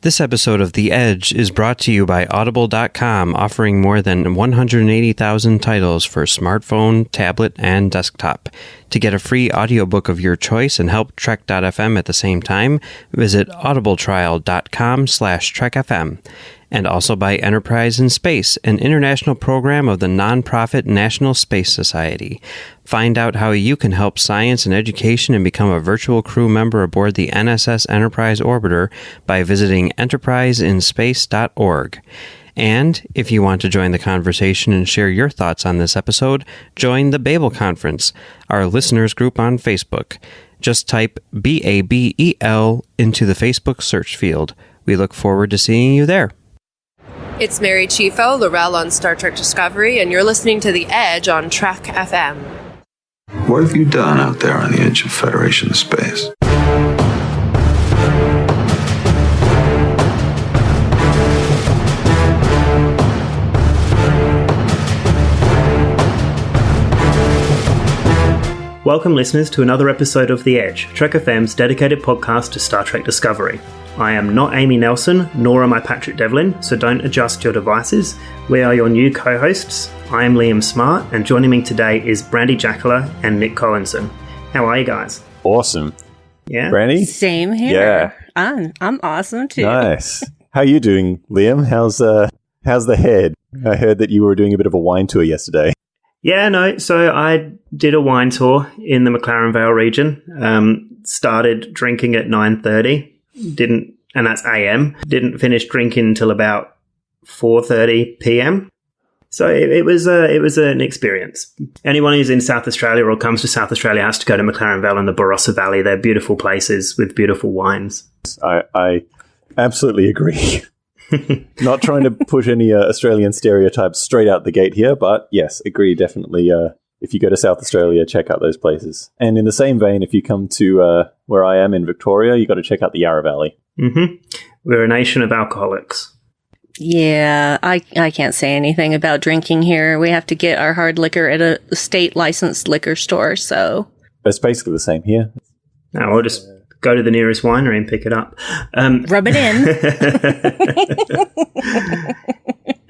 This episode of The Edge is brought to you by Audible.com, offering more than 180,000 titles for smartphone, tablet, and desktop. To get a free audiobook of your choice and help Trek.fm at the same time, visit audibletrial.com/trekfm. And also by Enterprise in Space, an international program of the nonprofit National Space Society. Find out how you can help science and education and become a virtual crew member aboard the NSS Enterprise Orbiter by visiting enterpriseinspace.org. And if you want to join the conversation and share your thoughts on this episode, join the Babel Conference, our listeners group on Facebook. Just type BABEL into the Facebook search field. We look forward to seeing you there. It's Mary Chieffo, Laurel on Star Trek Discovery, and you're listening to The Edge on Trek FM. What have you done out there on the edge of Federation space? Welcome, listeners, to another episode of The Edge, Trek FM's dedicated podcast to Star Trek Discovery. I am not Amy Nelson, nor am I Patrick Devlin, so don't adjust your devices. We are your new co-hosts. I am Liam Smart, and joining me today is Brandi Jackola and Nick Collinson. How are you guys? Awesome. Yeah? Brandi? Same here. Yeah. I'm awesome too. Nice. How are you doing, Liam? How's the head? I heard that you were doing a bit of a wine tour yesterday. Yeah, no. So I did a wine tour in the McLaren Vale region. Started drinking at 9:30. And that's AM. Didn't finish drinking until about 4:30 PM. So it was an experience. Anyone who's in South Australia or comes to South Australia has to go to McLaren Vale and the Barossa Valley. They're beautiful places with beautiful wines. I absolutely agree. Not trying to push any Australian stereotypes straight out the gate here, but yes, agree, definitely. If you go to South Australia, check out those places. And in the same vein, if you come to where I am in Victoria, you got to check out the Yarra Valley. Mm-hmm. We're a nation of alcoholics. Yeah, I can't say anything about drinking here. We have to get our hard liquor at a state licensed liquor store, so. It's basically the same here. No, we'll just go to the nearest winery and pick it up. Rub it in.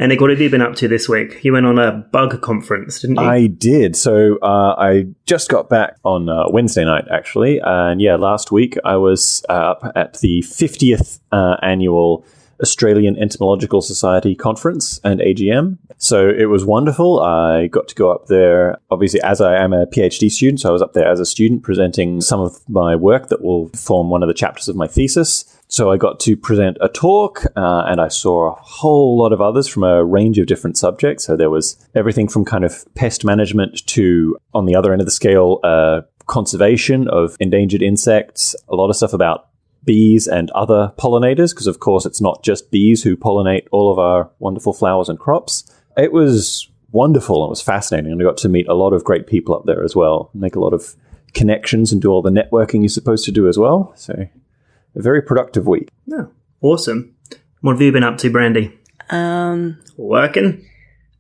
And Nick, what have you been up to this week? You went on a bug conference, didn't you? I did. So I just got back on Wednesday night, actually. And yeah, last week I was up at the 50th annual Australian Entomological Society conference and AGM. So it was wonderful. I got to go up there, obviously, as I am a PhD student. So I was up there as a student presenting some of my work that will form one of the chapters of my thesis. So I got to present a talk, and I saw a whole lot of others from a range of different subjects. So there was everything from kind of pest management to, on the other end of the scale, conservation of endangered insects, a lot of stuff about bees and other pollinators, because of course it's not just bees who pollinate all of our wonderful flowers and crops. It was wonderful. It was fascinating, and I got to meet a lot of great people up there as well, make a lot of connections and do all the networking you're supposed to do as well. So a very productive week. Yeah, awesome. What have you been up to, Brandi? Working?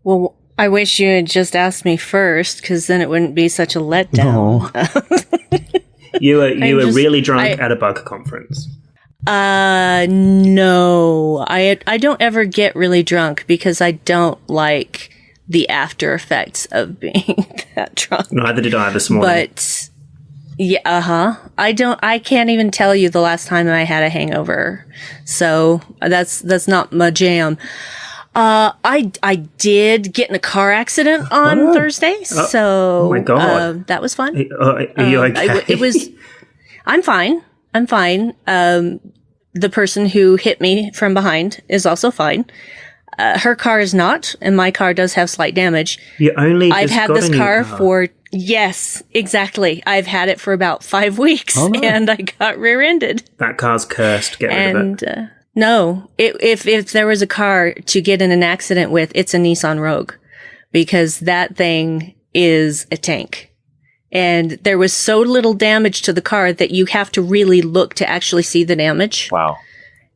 Well, I wish you had just asked me first, because then it wouldn't be such a letdown. You were really drunk at a bug conference. No. I don't ever get really drunk because I don't like the after effects of being that drunk. Neither did I this morning. But yeah, I can't even tell you the last time I had a hangover. So that's not my jam. I did get in a car accident on Thursday, so oh my God. That was fun. Are you okay? I'm fine. The person who hit me from behind is also fine. Her car is not, and my car does have slight damage. I've had this car for, yes, exactly. I've had it for about 5 weeks, and I got rear-ended. That car's cursed. Get rid of it. No, if there was a car to get in an accident with, it's a Nissan Rogue, because that thing is a tank. And there was so little damage to the car that you have to really look to actually see the damage. Wow.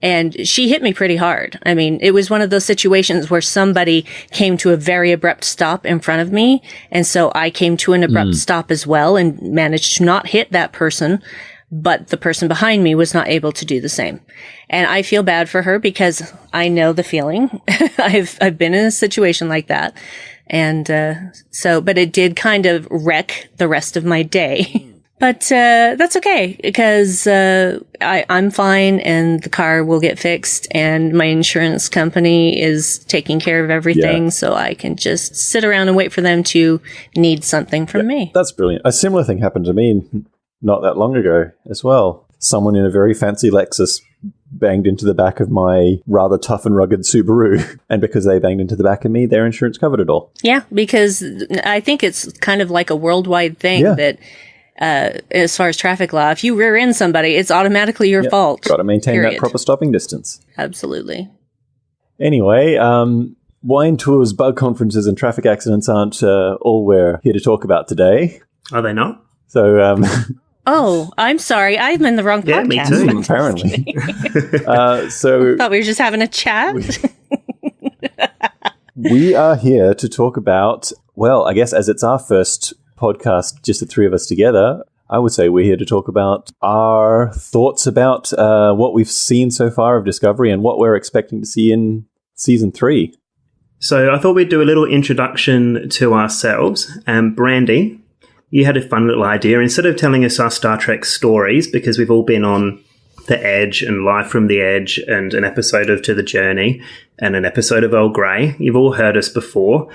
And she hit me pretty hard. I mean, it was one of those situations where somebody came to a very abrupt stop in front of me. And so I came to an abrupt stop as well and managed to not hit that person. but the person behind me was not able to do the same. And I feel bad for her because I know the feeling. I've been in a situation like that. And but it did kind of wreck the rest of my day. But that's okay because I'm fine and the car will get fixed and my insurance company is taking care of everything. So I can just sit around and wait for them to need something from me. That's brilliant. A similar thing happened to me not that long ago as well. Someone in a very fancy Lexus banged into the back of my rather tough and rugged Subaru. And because they banged into the back of me, their insurance covered it all. Yeah, because I think it's kind of like a worldwide thing that as far as traffic law, if you rear end somebody, it's automatically your fault. Got to maintain that proper stopping distance. Absolutely. Anyway, wine tours, bug conferences, and traffic accidents aren't all we're here to talk about today. Are they not? So, oh, I'm sorry. I'm in the wrong podcast. Yeah, me too. Apparently. I thought we were just having a chat. We are here to talk about, well, I guess as it's our first podcast, just the three of us together, I would say we're here to talk about our thoughts about what we've seen so far of Discovery and what we're expecting to see in season 3. So I thought we'd do a little introduction to ourselves. And Brandi, you had a fun little idea. Instead of telling us our Star Trek stories, because we've all been on The Edge and Live from the Edge and an episode of To the Journey and an episode of Earl Grey, you've all heard us before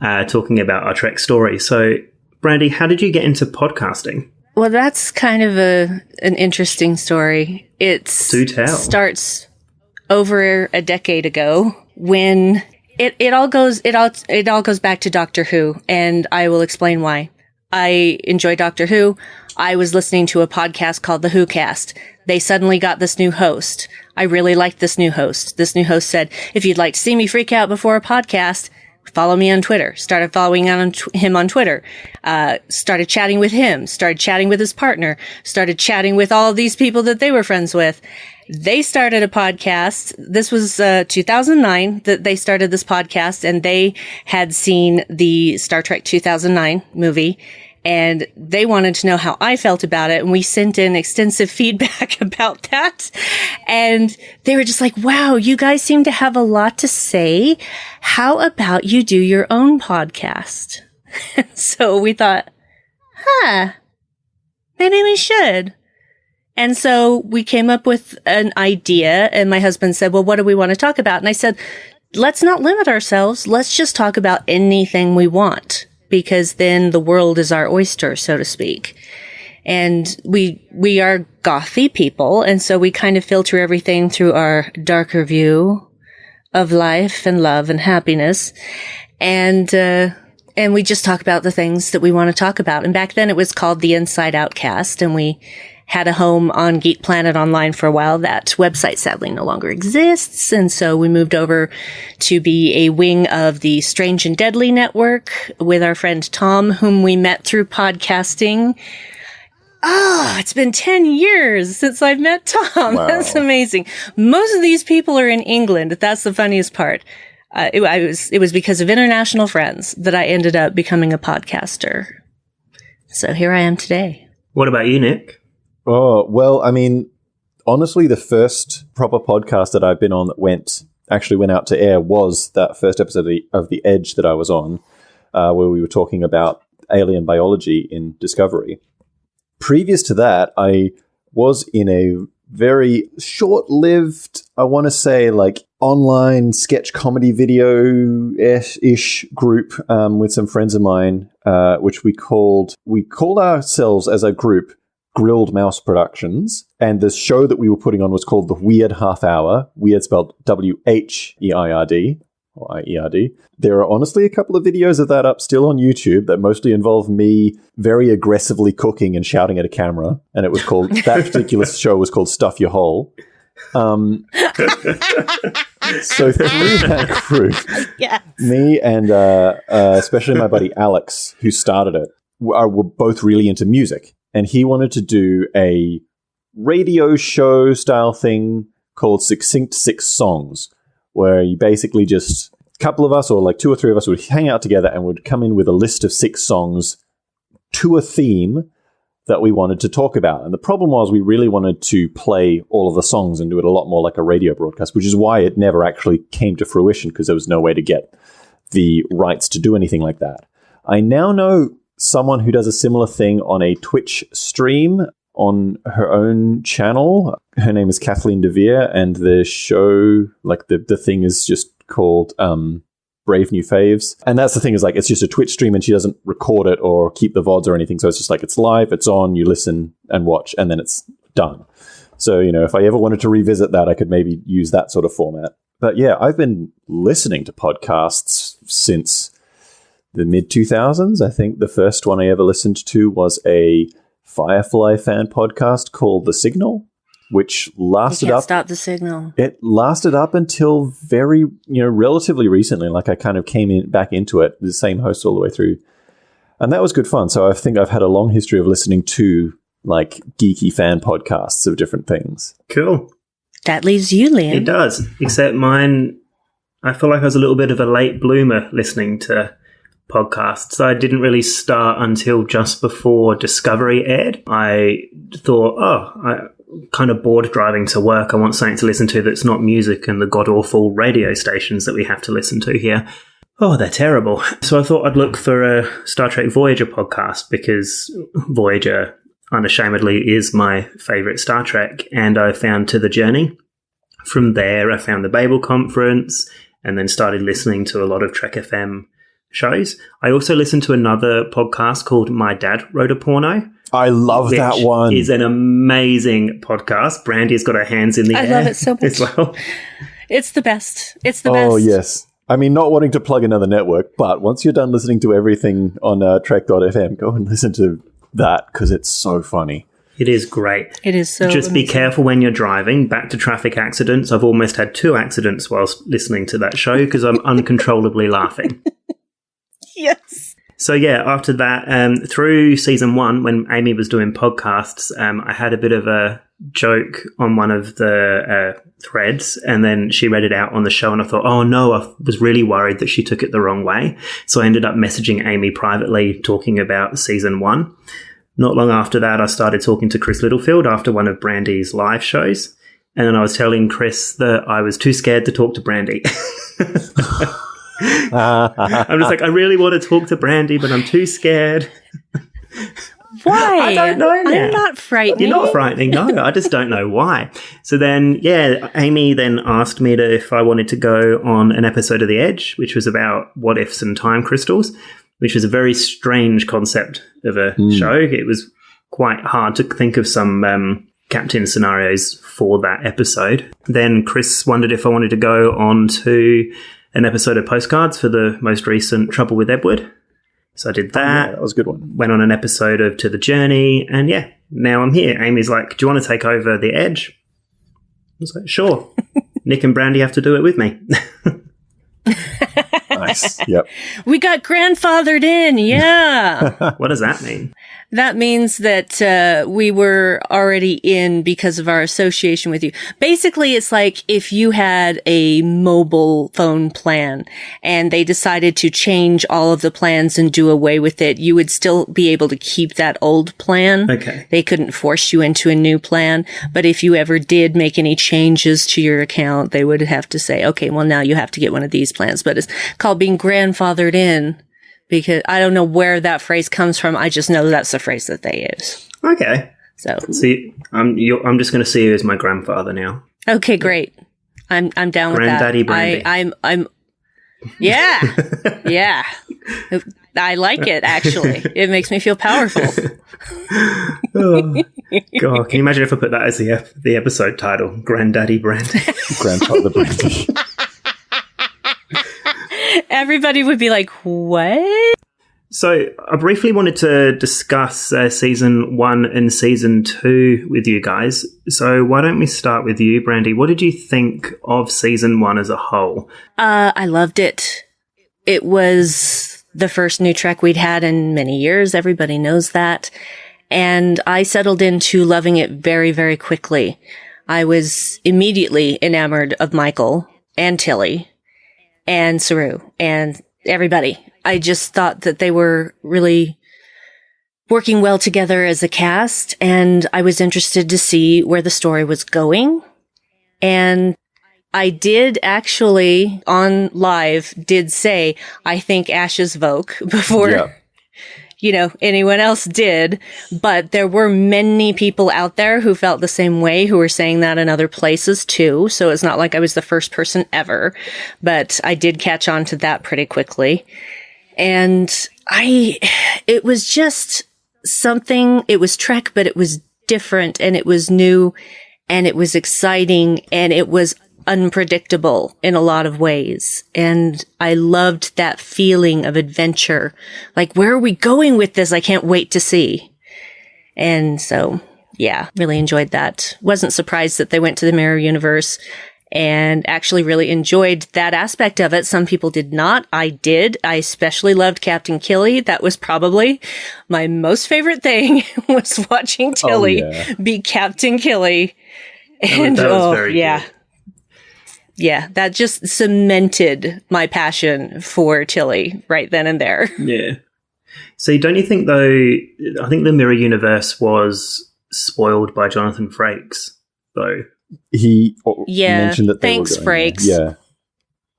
talking about our Trek stories. So Brandi, how did you get into podcasting? Well, that's kind of an interesting story. Do tell. Starts over a decade ago when it all goes back to Doctor Who, and I will explain why. I enjoy Doctor Who. I was listening to a podcast called The Who Cast. They suddenly got this new host. I really liked this new host. This new host said, if you'd like to see me freak out before a podcast, follow me on Twitter. Started following him on Twitter. Started chatting with him. Started chatting with his partner. Started chatting with all of these people that they were friends with. They started a podcast. This was 2009 that they started this podcast, and they had seen the Star Trek 2009 movie, and they wanted to know how I felt about it, and we sent in extensive feedback about that. And they were just like, wow, you guys seem to have a lot to say. How about you do your own podcast? So we thought, maybe we should. And so we came up with an idea, and my husband said, well, what do we want to talk about? And I said, let's not limit ourselves. Let's just talk about anything we want, because then the world is our oyster, so to speak. And we are gothy people, and so we kind of filter everything through our darker view of life and love and happiness. And we just talk about the things that we want to talk about. And back then it was called the Inside Out Cast, and we had a home on Geek Planet Online for a while. That website sadly no longer exists. And so we moved over to be a wing of the Strange and Deadly Network with our friend Tom, whom we met through podcasting. Oh, it's been 10 years since I've met Tom. Wow. That's amazing. Most of these people are in England. That's the funniest part. It was because of international friends that I ended up becoming a podcaster. So here I am today. What about you, Nick? Oh, well, I mean, honestly, the first proper podcast that I've been on that went out to air was that first episode of The Edge that I was on, where we were talking about alien biology in Discovery. Previous to that, I was in a very short-lived, I want to say, like, online sketch comedy video-ish group with some friends of mine, which we called ourselves as a group Grilled Mouse Productions, and the show that we were putting on was called The Weird Half Hour, weird spelled W-H-E-I-R-D, or I-E-R-D. There are honestly a couple of videos of that up still on YouTube that mostly involve me very aggressively cooking and shouting at a camera, and it was called, that particular show was called Stuff Your Hole. So through that group, yes. Me and especially my buddy Alex, who started it, were both really into music. And he wanted to do a radio show style thing called Succinct 6 Songs, where you basically just, a couple of us or like 2 or 3 of us would hang out together and would come in with a list of 6 songs to a theme that we wanted to talk about. And the problem was we really wanted to play all of the songs and do it a lot more like a radio broadcast, which is why it never actually came to fruition, because there was no way to get the rights to do anything like that. I now know someone who does a similar thing on a Twitch stream on her own channel. Her name is Kathleen DeVere, and the show, like the thing is just called Brave New Faves. And that's the thing, is like, it's just a Twitch stream and she doesn't record it or keep the VODs or anything. So it's just like, it's live, it's on, you listen and watch, and then it's done. So, you know, if I ever wanted to revisit that, I could maybe use that sort of format. But yeah, I've been listening to podcasts since the mid-2000s. I think the first one I ever listened to was a Firefly fan podcast called The Signal, which lasted up. Stop the signal. It lasted up until very, relatively recently. Like, I kind of came back into it, the same host all the way through. And that was good fun. So I think I've had a long history of listening to like geeky fan podcasts of different things. Cool. That leaves you, Liam. It does, except mine, I feel like I was a little bit of a late bloomer listening to podcasts. I didn't really start until just before Discovery aired. I thought, I'm kind of bored driving to work. I want something to listen to that's not music and the god-awful radio stations that we have to listen to here. Oh, they're terrible. So I thought I'd look for a Star Trek Voyager podcast, because Voyager unashamedly is my favourite Star Trek, and I found To the Journey. From there, I found the Babel Conference, and then started listening to a lot of Trek FM shows. I also listened to another podcast called My Dad Wrote a Porno. I love that one. Is an amazing podcast. Brandy's got her hands in the air. I love it so much. As well. It's the best. It's the best. Oh, yes. I mean, not wanting to plug another network, but once you're done listening to everything on Trek.fm, go and listen to that, because it's so funny. It is great. It is so Just amazing. be careful when you're driving. Back to traffic accidents. I've almost had 2 accidents whilst listening to that show because I'm uncontrollably laughing. Yes. So yeah, after that, through season 1, when Amy was doing podcasts, I had a bit of a joke on one of the threads, and then she read it out on the show, and I thought, oh no, I was really worried that she took it the wrong way. So I ended up messaging Amy privately talking about season 1. Not long after that, I started talking to Chris Littlefield after one of Brandy's live shows, and then I was telling Chris that I was too scared to talk to Brandy. I'm just like, I really want to talk to Brandy, but I'm too scared. Why? I don't know now. I'm not frightening. You're not frightening, no. I just don't know why. So then, yeah, Amy then asked me if I wanted to go on an episode of The Edge, which was about what ifs and time crystals, which was a very strange concept of a show. It was quite hard to think of some captain scenarios for that episode. Then Chris wondered if I wanted to go on to an episode of Postcards for the most recent Trouble with Edward. So I did that. Yeah, that was a good one. Went on an episode of To the Journey, and yeah, now I'm here. Amy's like, do you want to take over The Edge? I was like, sure. Nick and Brandy have to do it with me. Nice. Yep. We got grandfathered in. Yeah. What does that mean? That means that we were already in because of our association with you. Basically, it's like if you had a mobile phone plan and they decided to change all of the plans and do away with it, you would still be able to keep that old plan. Okay. They couldn't force you into a new plan. But if you ever did make any changes to your account, they would have to say, okay, well, now you have to get one of these plans. But it's called being grandfathered in. Because I don't know where that phrase comes from. I just know that's the phrase that they use. Okay. So, See, I'm just going to see you as my grandfather now. okay, great. I'm down with that. Granddaddy Brandy. I'm yeah. Yeah. I like it, actually. It makes me feel powerful. Oh, God, can you imagine if I put that as the episode title? Granddaddy Brandy. Grandfather Brandy. Everybody would be like, what? So I briefly wanted to discuss season 1 and season 2 with you guys. So why don't we start with you, Brandy? What did you think of season 1 as a whole? I loved it. It was the first new Trek we'd had in many years. Everybody knows that. And I settled into loving it very, very quickly. I was immediately enamored of Michael and Tilly and Saru and everybody. I just thought that they were working well together as a cast, and I was interested to see where the story was going. And I did actually, on live, did say, I think Ash's Voke before, anyone else did. But there were many people out there who felt the same way, who were saying that in other places too. So it's not like I was the first person ever, but I did catch on to that pretty quickly. And it was just something, it was Trek, but it was different, and it was new, and it was exciting, and it was unpredictable in a lot of ways. And I loved that feeling of adventure. Like, where are we going with this? I can't wait to see. And so, yeah, really enjoyed that. Wasn't surprised that they went to the mirror universe, and actually really enjoyed that aspect of it. Some people did not. I did. I especially loved Captain Killy. That was probably my most favorite thing, was watching Tilly be Captain Killy. And that was very good. Yeah, that just cemented my passion for Tilly right then and there. Yeah. See, don't you think, though, I think the mirror universe was spoiled by Jonathan Frakes, though. He mentioned that they were going Frakes. there. Yeah.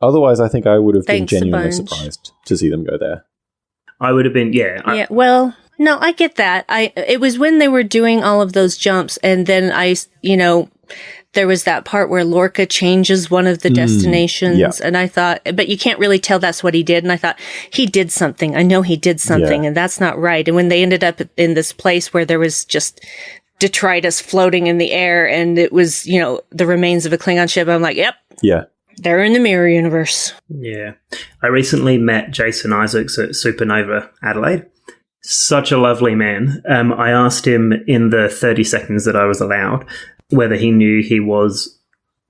Otherwise, I think I would have been genuinely surprised to see them go there. I would have been, well, no, I get that. It was when they were doing all of those jumps, and then there was that part where Lorca changes one of the destinations, and I thought, but you can't really tell that's what he did. And I thought, he did something. I know he did something, and that's not right. And when they ended up in this place where there was just detritus floating in the air, and it was, the remains of a Klingon ship, I'm like, yep. Yeah. They're in the mirror universe. Yeah. I recently met Jason Isaacs at Supernova Adelaide. Such a lovely man. I asked him in the 30 seconds that I was allowed whether he knew he was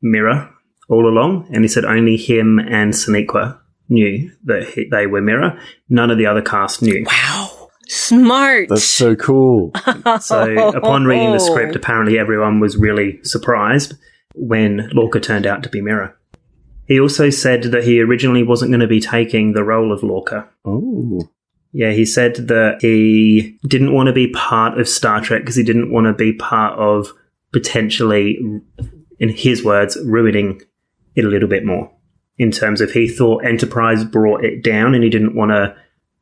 Mirror all along, and he said only him and Sonequa knew that they were Mirror. None of the other cast knew. Wow. Smart. That's so cool. So upon reading the script, apparently everyone was really surprised when Lorca turned out to be Mirror. He also said that he originally wasn't going to be taking the role of Lorca. Oh. Yeah, he said that he didn't want to be part of Star Trek because he didn't want to be part of potentially, in his words, ruining it a little bit more. In terms of, he thought Enterprise brought it down, and he didn't want to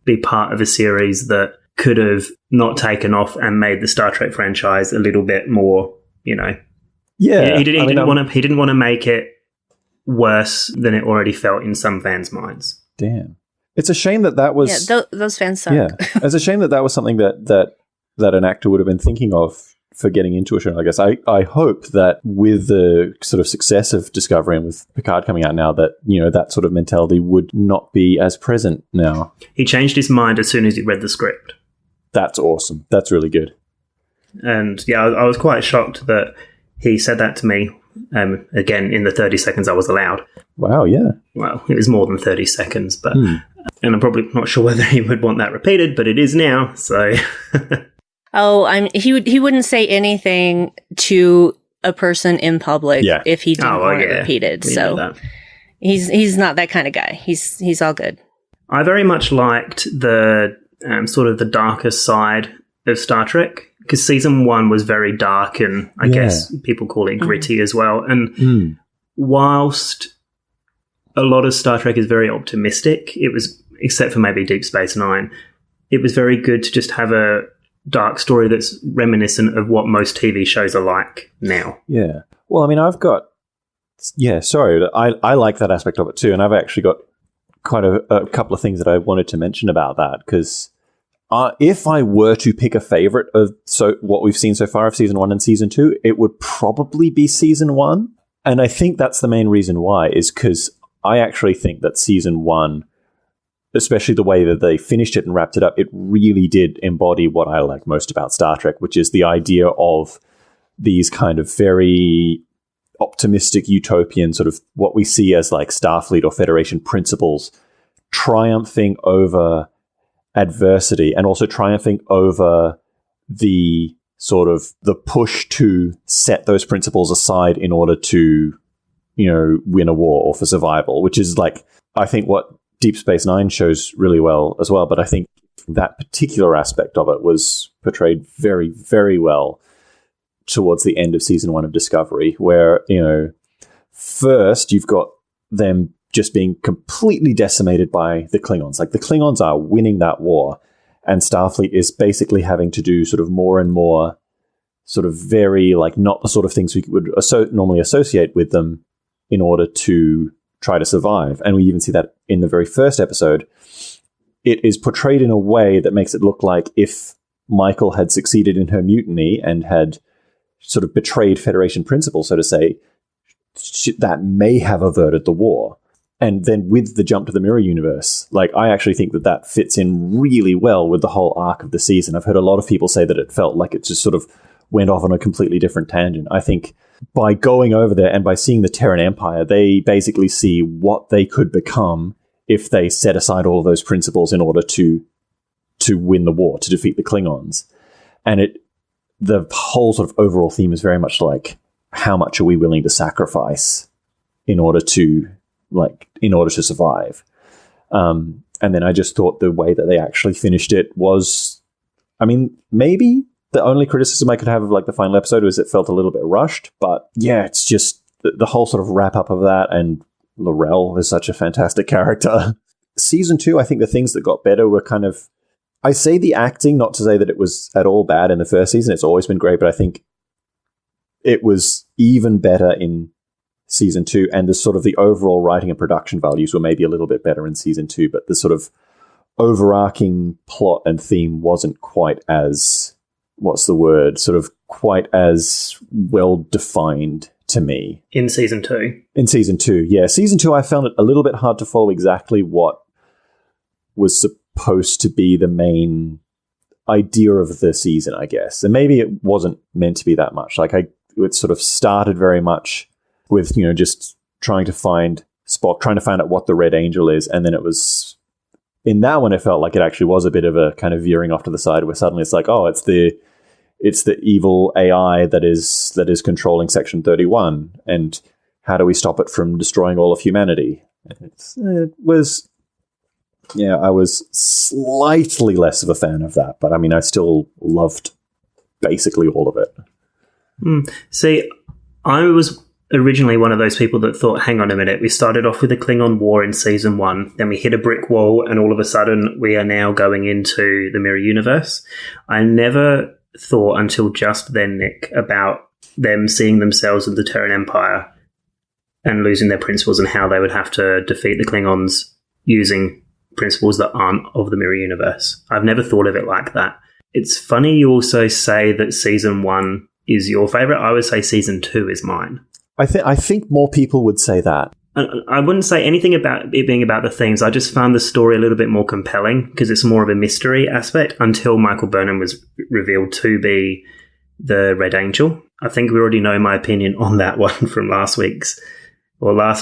be part of a series that could have not taken off and made the Star Trek franchise a little bit more, Yeah. He didn't want to make it worse than it already felt in some fans' minds. Damn. It's a shame that was... Yeah, those fans suck. Yeah. It's a shame that was something that an actor would have been thinking of for getting into a show. I guess I hope that with the sort of success of Discovery and with Picard coming out now, that, that sort of mentality would not be as present now. He changed his mind as soon as he read the script. That's awesome. That's really good. And yeah, I was quite shocked that he said that to me, again, in the 30 seconds I was allowed. Wow, yeah. Well, it was more than 30 seconds, but... And I'm probably not sure whether he would want that repeated, but it is now, so... He wouldn't say anything to a person in public if he didn't want it repeated. So he's not that kind of guy. He's all good. I very much liked the sort of the darker side of Star Trek, because season 1 was very dark, and I guess people call it gritty as well. And whilst a lot of Star Trek is very optimistic, it was, except for maybe Deep Space Nine, it was very good to just have a dark story that's reminiscent of what most TV shows are like now. Yeah. Well, I mean, I've got... Yeah, sorry. I like that aspect of it too, and I've actually got quite a couple of things that I wanted to mention about that, because if I were to pick a favorite of what we've seen so far of Season 1 and Season 2, it would probably be Season 1. And I think that's the main reason why, is because I actually think that Season 1, especially the way that they finished it and wrapped it up, it really did embody what I like most about Star Trek, which is the idea of these kind of very optimistic utopian sort of what we see as like Starfleet or Federation principles triumphing over adversity, and also triumphing over the sort of the push to set those principles aside in order to, win a war or for survival, which is like, I think what Deep Space Nine shows really well as well. But I think that particular aspect of it was portrayed very, very well towards the end of season 1 of Discovery, where, first you've got them just being completely decimated by the Klingons. Like, the Klingons are winning that war, and Starfleet is basically having to do sort of more and more sort of very, like, not the sort of things we would normally associate with them in order to try to survive. And we even see that in the very first episode. It is portrayed in a way that makes it look like if Michael had succeeded in her mutiny and had sort of betrayed Federation principles, so to say, that may have averted the war. And then with the jump to the mirror universe, like, I actually think that fits in really well with the whole arc of the season. I've heard a lot of people say that it felt like it just sort of went off on a completely different tangent. I think by going over there and by seeing the Terran Empire, they basically see what they could become if they set aside all of those principles in order to win the war, to defeat the Klingons. And the whole sort of overall theme is very much like, how much are we willing to sacrifice in order to survive? And then I just thought the way that they actually finished it was, I mean, maybe the only criticism I could have of, like, the final episode was it felt a little bit rushed. But yeah, it's just the whole sort of wrap up of that. And L'Rell is such a fantastic character. Season 2, I think the things that got better were kind of, I say the acting, not to say that it was at all bad in the first season. It's always been great, but I think it was even better in season 2, and the sort of the overall writing and production values were maybe a little bit better in season 2, but the sort of overarching plot and theme wasn't quite as, quite as well defined to me. In season 2? In season 2, yeah. Season 2, I found it a little bit hard to follow exactly what was supposed to be the main idea of the season, I guess. And maybe it wasn't meant to be that much. Like, it sort of started very much with, just trying to find Spock, trying to find out what the Red Angel is. And then it was, in that one, it felt like it actually was a bit of a kind of veering off to the side, where suddenly it's like, oh, it's the evil AI that is controlling Section 31. And how do we stop it from destroying all of humanity? I was slightly less of a fan of that. But I mean, I still loved basically all of it. See, I was originally one of those people that thought, hang on a minute, we started off with the Klingon War in season 1, then we hit a brick wall, and all of a sudden we are now going into the mirror universe. I never thought until just then, Nick, about them seeing themselves in the Terran Empire and losing their principles, and how they would have to defeat the Klingons using principles that aren't of the mirror universe. I've never thought of it like that. It's funny you also say that season 1 is your favourite. I would say season 2 is mine. I think more people would say that. I wouldn't say anything about it being about the themes. I just found the story a little bit more compelling because it's more of a mystery aspect until Michael Burnham was revealed to be the Red Angel. I think we already know my opinion on that one from last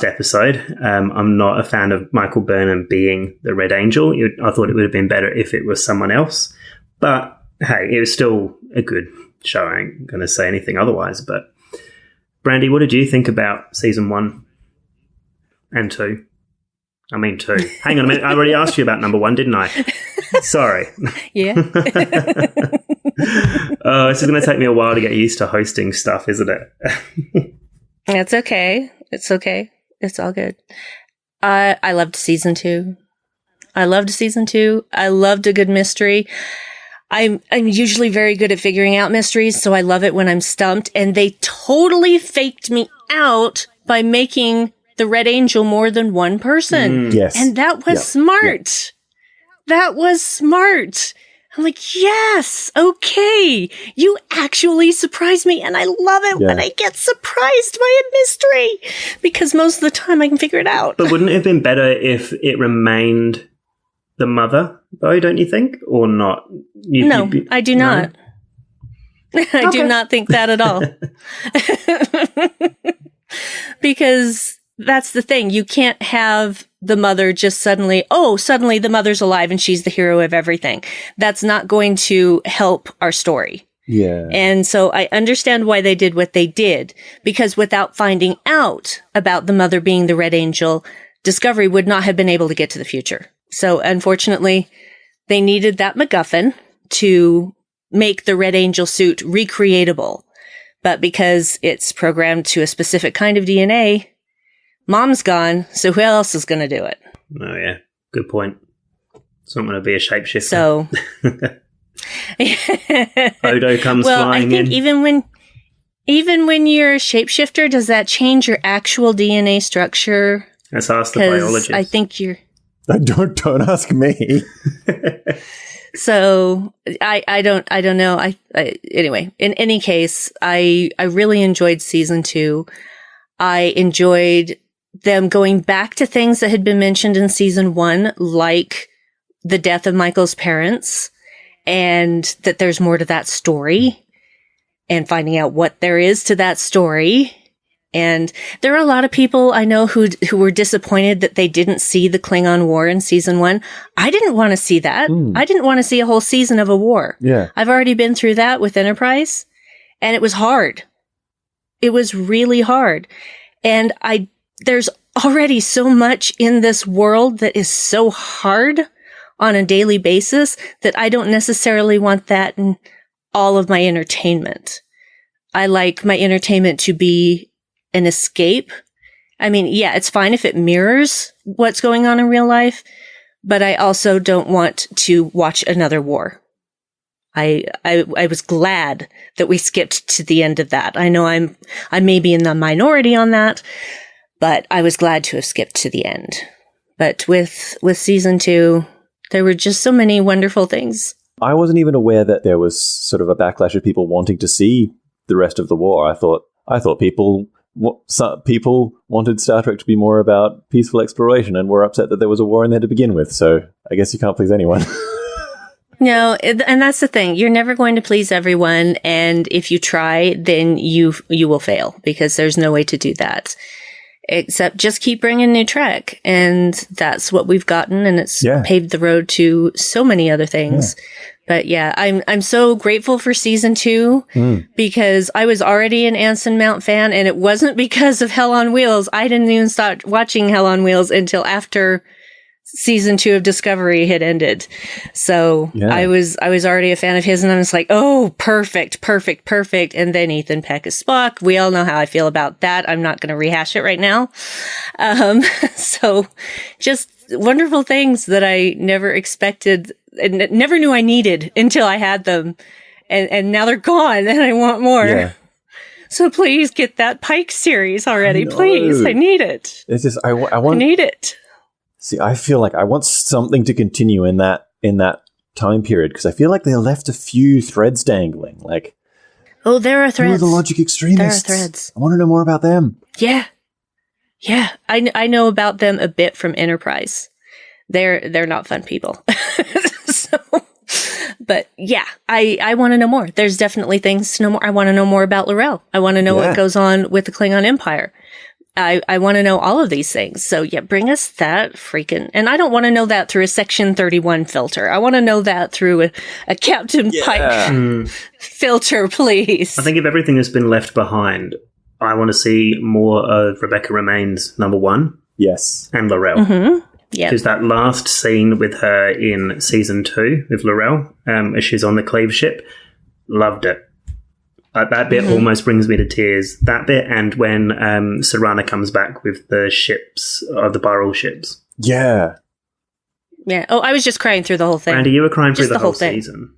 episode. I'm not a fan of Michael Burnham being the Red Angel. I thought it would have been better if it was someone else. But hey, it was still a good show. I ain't going to say anything otherwise. But Brandi, what did you think about season 1 and 2? I mean 2. Hang on a minute. I already asked you about number 1, didn't I? Sorry. Yeah. Oh, it's going to take me a while to get used to hosting stuff, isn't it? It's okay. It's okay. It's all good. I loved season 2. I loved a good mystery. I'm usually very good at figuring out mysteries, so I love it when I'm stumped. And they totally faked me out by making the Red Angel more than one person. Yes. And that was smart. Yeah. That was smart. I'm like, yes, okay. You actually surprised me, and I love it when I get surprised by a mystery, because most of the time I can figure it out. But wouldn't it have been better if it remained the mother, though, don't you think? Or not? I do not. I do not think that at all. Because that's the thing. You can't have the mother just suddenly the mother's alive and she's the hero of everything. That's not going to help our story. Yeah. And so I understand why they did what they did, because without finding out about the mother being the Red Angel, Discovery would not have been able to get to the future. So unfortunately, They needed that MacGuffin to make the Red Angel suit recreatable. But because it's programmed to a specific kind of DNA, Mom's gone, so who else is going to do it? Oh, yeah. Good point. It's not going to be a shapeshifter. So... Odo comes flying in. I think even when you're a shapeshifter, does that change your actual DNA structure? Let's ask the biologist. I think you're... Don't ask me. So I don't know. Anyway, in any case, I really enjoyed season 2. I enjoyed them going back to things that had been mentioned in season 1, like the death of Michael's parents, and that there's more to that story, and finding out what there is to that story. And there are a lot of people I know who were disappointed that they didn't see the Klingon War in season 1. I didn't want to see that. I didn't want to see a whole season of a war. Yeah. I've already been through that with Enterprise, and it was hard. It was really hard. And there's already so much in this world that is so hard on a daily basis that I don't necessarily want that in all of my entertainment. I like my entertainment to be an escape. I mean, yeah, it's fine if it mirrors what's going on in real life, but I also don't want to watch another war. I was glad that we skipped to the end of that. I know I may be in the minority on that, but I was glad to have skipped to the end. But with season 2, there were just so many wonderful things. I wasn't even aware that there was sort of a backlash of people wanting to see the rest of the war. I thought people wanted Star Trek to be more about peaceful exploration and were upset that there was a war in there to begin with. So I guess you can't please anyone. No, and that's the thing. You're never going to please everyone, and if you try, then you will fail, because there's no way to do that. Except just keep bringing new Trek, and that's what we've gotten, and it's paved the road to so many other things. Yeah. But yeah, I'm so grateful for season 2 because I was already an Anson Mount fan, and it wasn't because of Hell on Wheels. I didn't even start watching Hell on Wheels until after season 2 of Discovery had ended. So I was already a fan of his, and I was like, oh, perfect. And then Ethan Peck is Spock. We all know how I feel about that. I'm not going to rehash it right now. So just wonderful things that I never expected and never knew I needed until I had them. And now they're gone, and I want more. Yeah. So please get that Pike series already. Please. I need it. It's just, I need it. See, I feel like I want something to continue in that time period, because I feel like they left a few threads dangling. Like, oh, there are threads. Who are the logic extremists? There are threads. I want to know more about them. Yeah. I know about them a bit from Enterprise. They're not fun people. But yeah, I want to know more. There's definitely things to know more. I want to know more about L'Rell. I want to know what goes on with the Klingon Empire. I want to know all of these things. So yeah, bring us that freaking, and I don't want to know that through a Section 31 filter. I want to know that through a Captain Pike filter, please. I think if everything has been left behind, I want to see more of Rebecca Remains, number 1. Yes. And L'Rell. Mm-hmm. Yeah. Because that last scene with her in season 2 with L'Rell, as she's on the Cleave ship, loved it. That bit almost brings me to tears. That bit, and when Serana comes back with the ships, the Burrell ships. Yeah. Yeah. Oh, I was just crying through the whole thing. Brandi, you were crying through the whole season.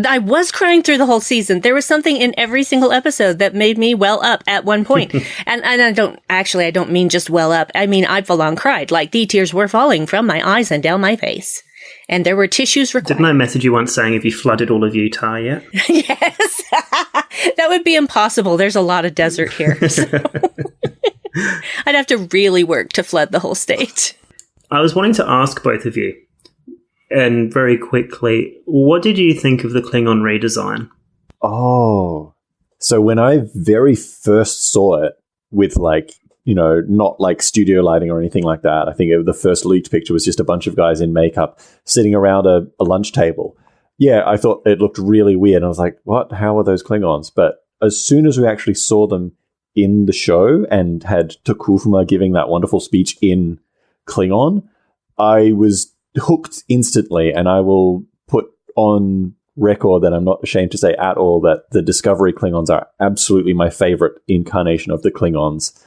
I was crying through the whole season. There was something in every single episode that made me well up at one point. and I don't mean just well up. I mean, I full on cried. Like, the tears were falling from my eyes and down my face. And there were tissues required. Didn't I message you once saying, have you flooded all of Utah yet? Yes. That would be impossible. There's a lot of desert here. So. I'd have to really work to flood the whole state. I was wanting to ask both of you, and very quickly, what did you think of the Klingon redesign? Oh. So when I very first saw it with, like, you know, not like studio lighting or anything like that. I think the first leaked picture was just a bunch of guys in makeup sitting around a lunch table. Yeah, I thought it looked really weird. I was like, what? How are those Klingons? But as soon as we actually saw them in the show and had Takufuma giving that wonderful speech in Klingon, I was hooked instantly, and I will put on record that I'm not ashamed to say at all that the Discovery Klingons are absolutely my favorite incarnation of the Klingons.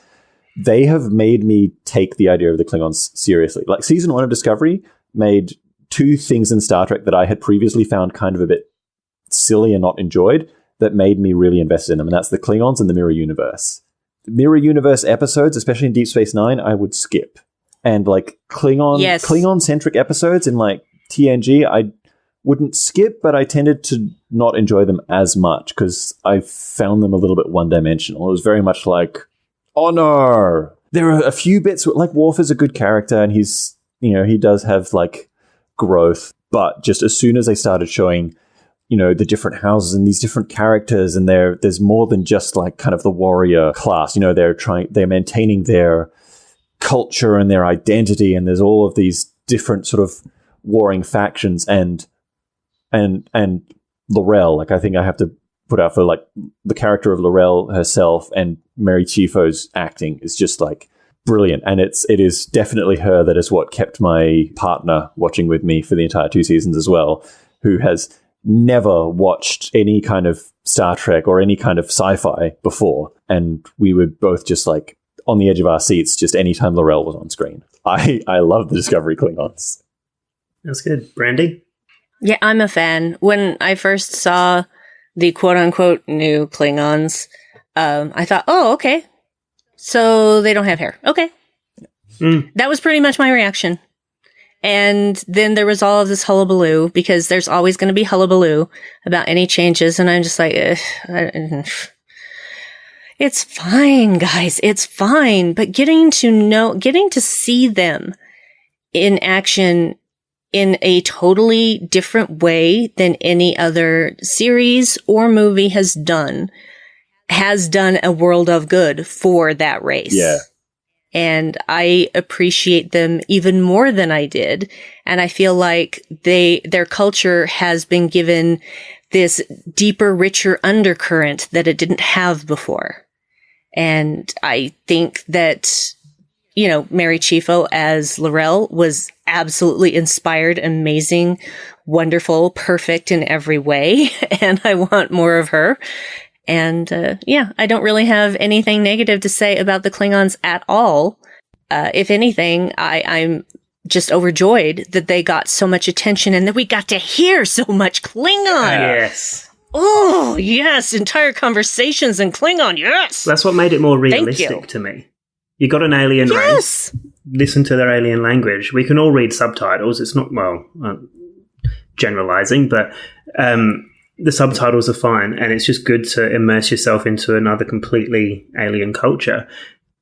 They have made me take the idea of the Klingons seriously. Like, season 1 of Discovery made two things in Star Trek that I had previously found kind of a bit silly and not enjoyed that made me really invested in them, and that's the Klingons and the Mirror Universe. Mirror Universe episodes, especially in Deep Space Nine, I would skip. And like Klingon-centric episodes in like TNG, I wouldn't skip, but I tended to not enjoy them as much because I found them a little bit one-dimensional. It was very much like, honor. There are a few bits, like Worf is a good character, and he's, he does have like growth, but just as soon as they started showing, the different houses and these different characters, and there's more than just like kind of the warrior class, they're maintaining their culture and their identity, and there's all of these different sort of warring factions, and L'Rell, like, I think I have to put out for like the character of L'Rell herself, and Mary Chieffo's acting is just like brilliant, and it is definitely her that is what kept my partner watching with me for the entire 2 seasons as well, who has never watched any kind of Star Trek or any kind of sci-fi before, and we were both just like on the edge of our seats just anytime L'Rell was on screen. I love the Discovery Klingons. That's good. Brandi? Yeah, I'm a fan. When I first saw the quote-unquote new Klingons, I thought, oh, okay. So they don't have hair. Okay. That was pretty much my reaction. And then there was all of this hullabaloo, because there's always going to be hullabaloo about any changes. And I'm just like, it's fine, guys. It's fine. But getting to see them in action in a totally different way than any other series or movie has done a world of good for that race. Yeah. And I appreciate them even more than I did. And I feel like their culture has been given this deeper, richer undercurrent that it didn't have before. And I think that, Mary Chieffo as L'Rell was absolutely inspired, amazing, wonderful, perfect in every way. And I want more of her. And I don't really have anything negative to say about the Klingons at all. If anything, I'm just overjoyed that they got so much attention and that we got to hear so much Klingon. Yes. Oh, yes. Entire conversations in Klingon. Yes. That's what made it more realistic to me. You got an alien race. Listen to their alien language. We can all read subtitles. It's not, generalizing, but the subtitles are fine, and it's just good to immerse yourself into another completely alien culture.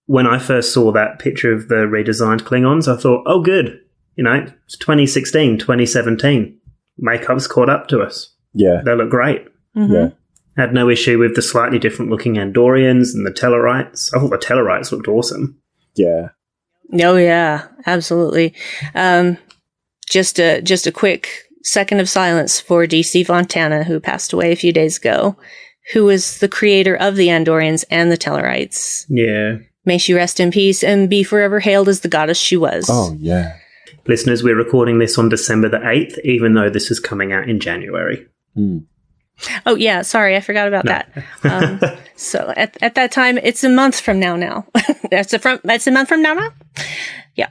When I first saw that picture of the redesigned Klingons, I thought, oh, good. It's 2016, 2017. Makeup's caught up to us. Yeah. They look great. Mm-hmm. Yeah. Had no issue with the slightly different looking Andorians and the Tellarites. I thought the Tellarites looked awesome. Yeah. Oh, yeah. Absolutely. Just a quick second of silence for DC Fontana, who passed away a few days ago, who was the creator of the Andorians and the Tellarites. Yeah. May she rest in peace and be forever hailed as the goddess she was. Oh, yeah. Listeners, we're recording this on December the 8th, even though this is coming out in January. Oh, yeah. Sorry, I forgot about that. So at that time, it's a month from now. That's a month from now? Yeah.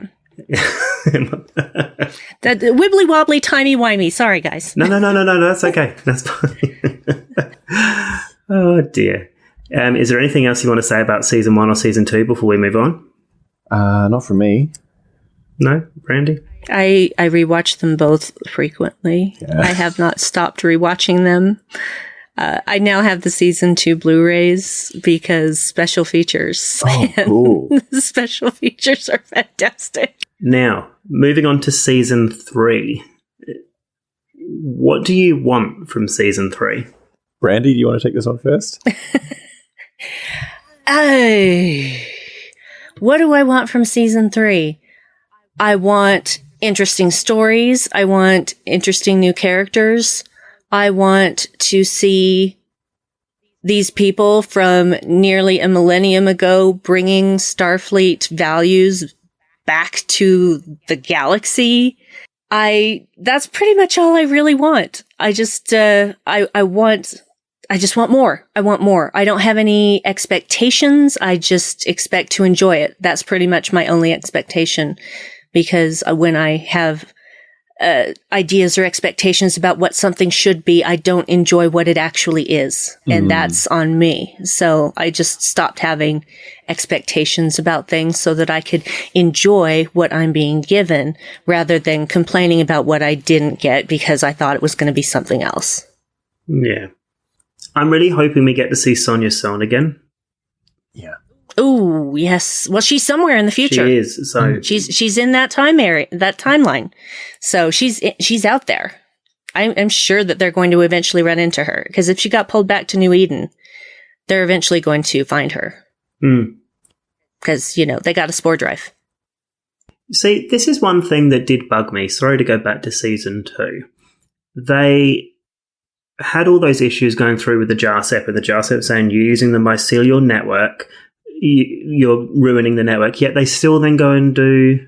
That wibbly wobbly timey wimey. Sorry, guys. No. That's okay. That's fine. Oh dear. Is there anything else you want to say about season 1 or season 2 before we move on? Not for me. No, Brandi? I rewatch them both frequently. Yeah. I have not stopped rewatching them. I now have the season 2 Blu-rays because special features. Oh, cool. The special features are fantastic. Now, moving on to season 3. What do you want from season 3? Brandi, do you want to take this one first? What do I want from season 3? I want interesting stories. I want interesting new characters. I want to see these people from nearly a millennium ago bringing Starfleet values back to the galaxy. that's pretty much all I really want. I just want more. I want more. I don't have any expectations. I just expect to enjoy it. That's pretty much my only expectation, because when I have ideas or expectations about what something should be, I don't enjoy what it actually is. And that's on me. So I just stopped having expectations about things so that I could enjoy what I'm being given rather than complaining about what I didn't get because I thought it was going to be something else. Yeah. I'm really hoping we get to see Sonia Sohn again. Yeah. Oh, yes. Well, she's somewhere in the future. She is. So she's in that timeline. So she's out there. I'm sure that they're going to eventually run into her, because if she got pulled back to New Eden, they're eventually going to find her. Because, they got a spore drive. See, this is one thing that did bug me. Sorry to go back to season 2. They had all those issues going through with the JARCEP, with the JARCEP saying you're using the mycelial network, you're ruining the network, yet they still then go and do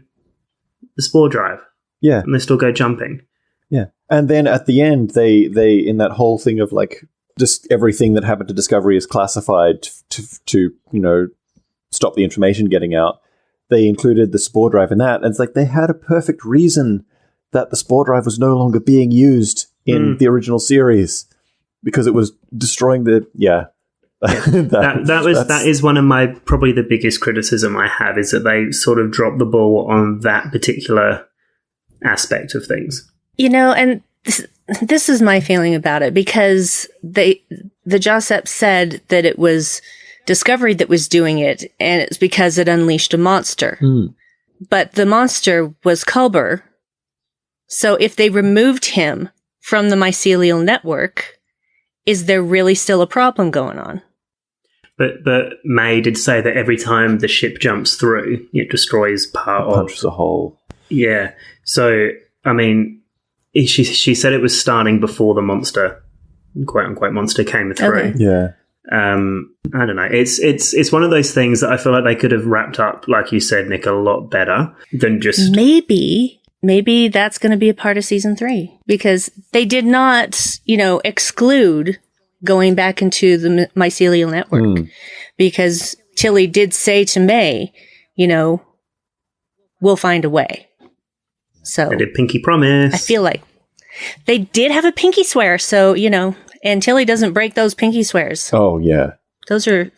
the spore drive. Yeah. And they still go jumping. Yeah. And then at the end, they in that whole thing of like, just everything that happened to Discovery is classified to stop the information getting out. They included the spore drive in that. And it's like they had a perfect reason that the spore drive was no longer being used in the original series because it was destroying the, that is one of my, probably the biggest criticism I have, is that they sort of dropped the ball on that particular aspect of things. And this is my feeling about it, because the JARCEP said that it was Discovery that was doing it, and it's because it unleashed a monster. But the monster was Culber. So if they removed him from the mycelial network, is there really still a problem going on? But May did say that every time the ship jumps through, it destroys part of... punches a hole. Yeah. So, I mean, she said it was starting before the monster, quote-unquote monster, came through. Okay. Yeah. I don't know. It's one of those things that I feel like they could have wrapped up, like you said, Nick, a lot better than just... Maybe that's going to be a part of season 3, because they did not, exclude going back into the mycelial network, because Tilly did say to May, we'll find a way. So they did pinky promise. I feel like they did have a pinky swear. So, and Tilly doesn't break those pinky swears. Oh yeah. Those are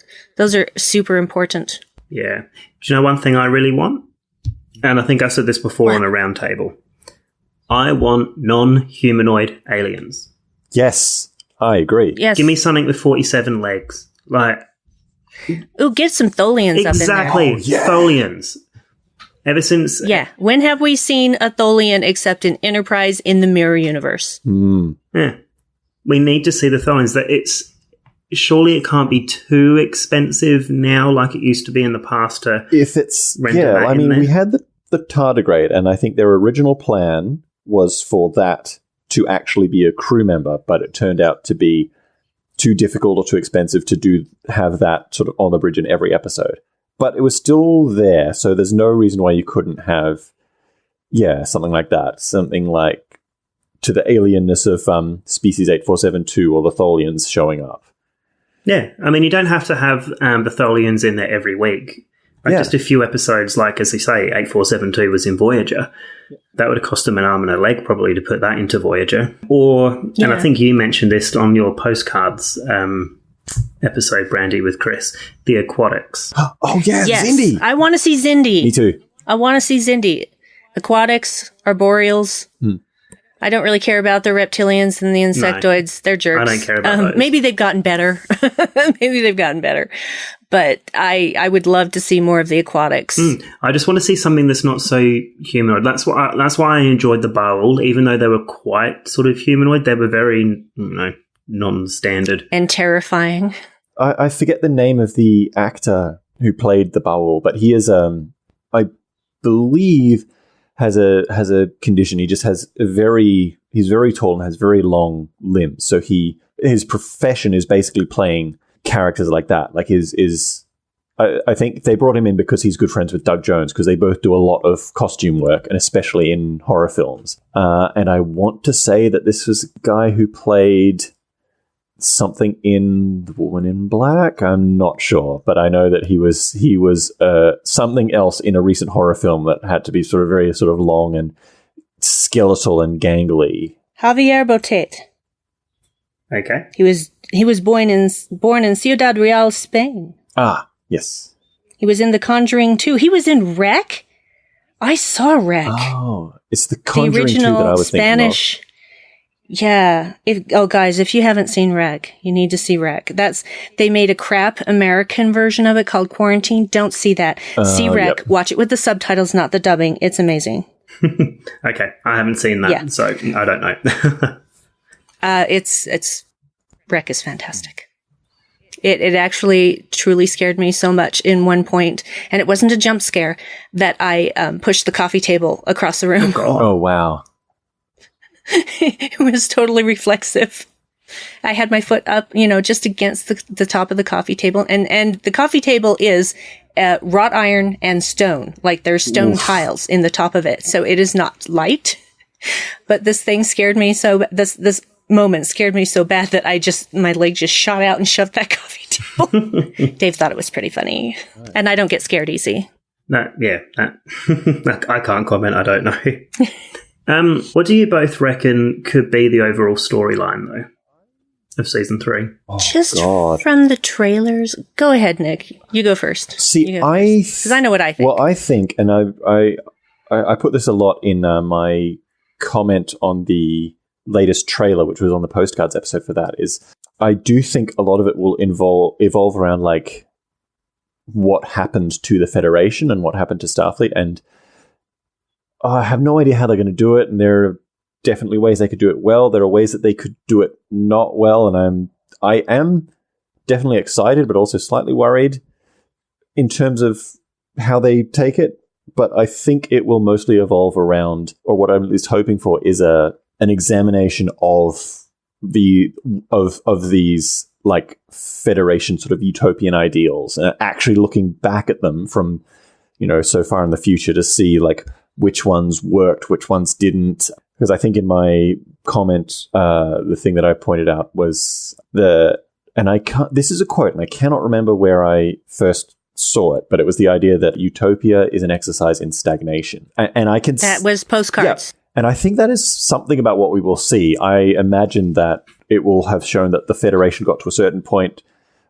super important. Yeah. Do you know one thing I really want? And I think I said this before on a round table. I want non-humanoid aliens. Yes, I agree. Yes. Give me something with 47 legs. Like, ooh, get some Tholians up in there. Exactly. Tholians. Ever since... Yeah. When have we seen a Tholian except in Enterprise in the Mirror Universe? Yeah. We need to see the Tholians. Surely it can't be too expensive now like it used to be in the past to... If it's... render that in there. we had the tardigrade, and I think their original plan was for that to actually be a crew member, but it turned out to be too difficult or too expensive to have that sort of on the bridge in every episode. But it was still there, so there's no reason why you couldn't have, something like that. Something like to the alienness of Species 8472 or the Tholians showing up. Yeah, I mean, you don't have to have the Tholians in there every week. Just a few episodes, like, as they say, 8472 was in Voyager. That would have cost them an arm and a leg, probably, to put that into Voyager. And I think you mentioned this on your postcards episode, Brandi, with Chris, the aquatics. Oh, yeah, yes. Xindi. I want to see Xindi. Me too. I want to see Xindi. Aquatics, arboreals. I don't really care about the reptilians and the insectoids. They're jerks. I don't care about those. Maybe they've gotten better. But I would love to see more of the aquatics. I just want to see something that's not so humanoid. That's why I enjoyed the Barrel, even though they were quite sort of humanoid. They were very, non-standard. And terrifying. I forget the name of the actor who played the Barrel, but he is, I believe... has a condition. He just has he's very tall and has very long limbs. So his profession is basically playing characters like that. Like I think they brought him in because he's good friends with Doug Jones, because they both do a lot of costume work, and especially in horror films. And I want to say that this was a guy who played something in The Woman in Black. I'm not sure, but I know that he was something else in a recent horror film that had to be sort of very sort of long and skeletal and gangly. Javier Botet. Okay. He was born in Ciudad Real, Spain. Ah, yes. He was in The Conjuring 2. He was in Rec. I saw Rec. Oh, it's The Conjuring 2 original that I was Spanish. thinking of. Yeah. Guys, if you haven't seen Rec, you need to see Rec. They made a crap American version of it called Quarantine. Don't see that. See Rec. Yep. Watch it with the subtitles, not the dubbing. It's amazing. Okay. I haven't seen that, so I don't know. It's Rec is fantastic. It actually truly scared me so much in one point, and it wasn't a jump scare, that I pushed the coffee table across the room. Oh, wow. It was totally reflexive. I had my foot up, just against the top of the coffee table, and the coffee table is wrought iron and stone. Like there's stone tiles in the top of it, so it is not light. But this thing scared me this moment scared me so bad that my leg just shot out and shoved that coffee table. Dave thought it was pretty funny. And I don't get scared easy. I can't comment. I don't know. What do you both reckon could be the overall storyline, though, of season 3? From the trailers. Go ahead, Nick. You go first. See, because I know what I think. Well, I think, and I put this a lot in my comment on the latest trailer, which was on the postcards episode for that, is I do think a lot of it will evolve around like what happened to the Federation and what happened to Starfleet, and I have no idea how they're going to do it, and there are definitely ways they could do it well. There are ways that they could do it not well, and I am definitely excited but also slightly worried in terms of how they take it, but I think it will mostly evolve around, or what I'm at least hoping for is an examination of these like Federation sort of utopian ideals, and actually looking back at them from, so far in the future to see like which ones worked, which ones didn't. Because I think in my comment, the thing that I pointed out was this is a quote, and I cannot remember where I first saw it, but it was the idea that utopia is an exercise in stagnation. And I can... That was Postcards. Yeah. And I think that is something about what we will see. I imagine that it will have shown that the Federation got to a certain point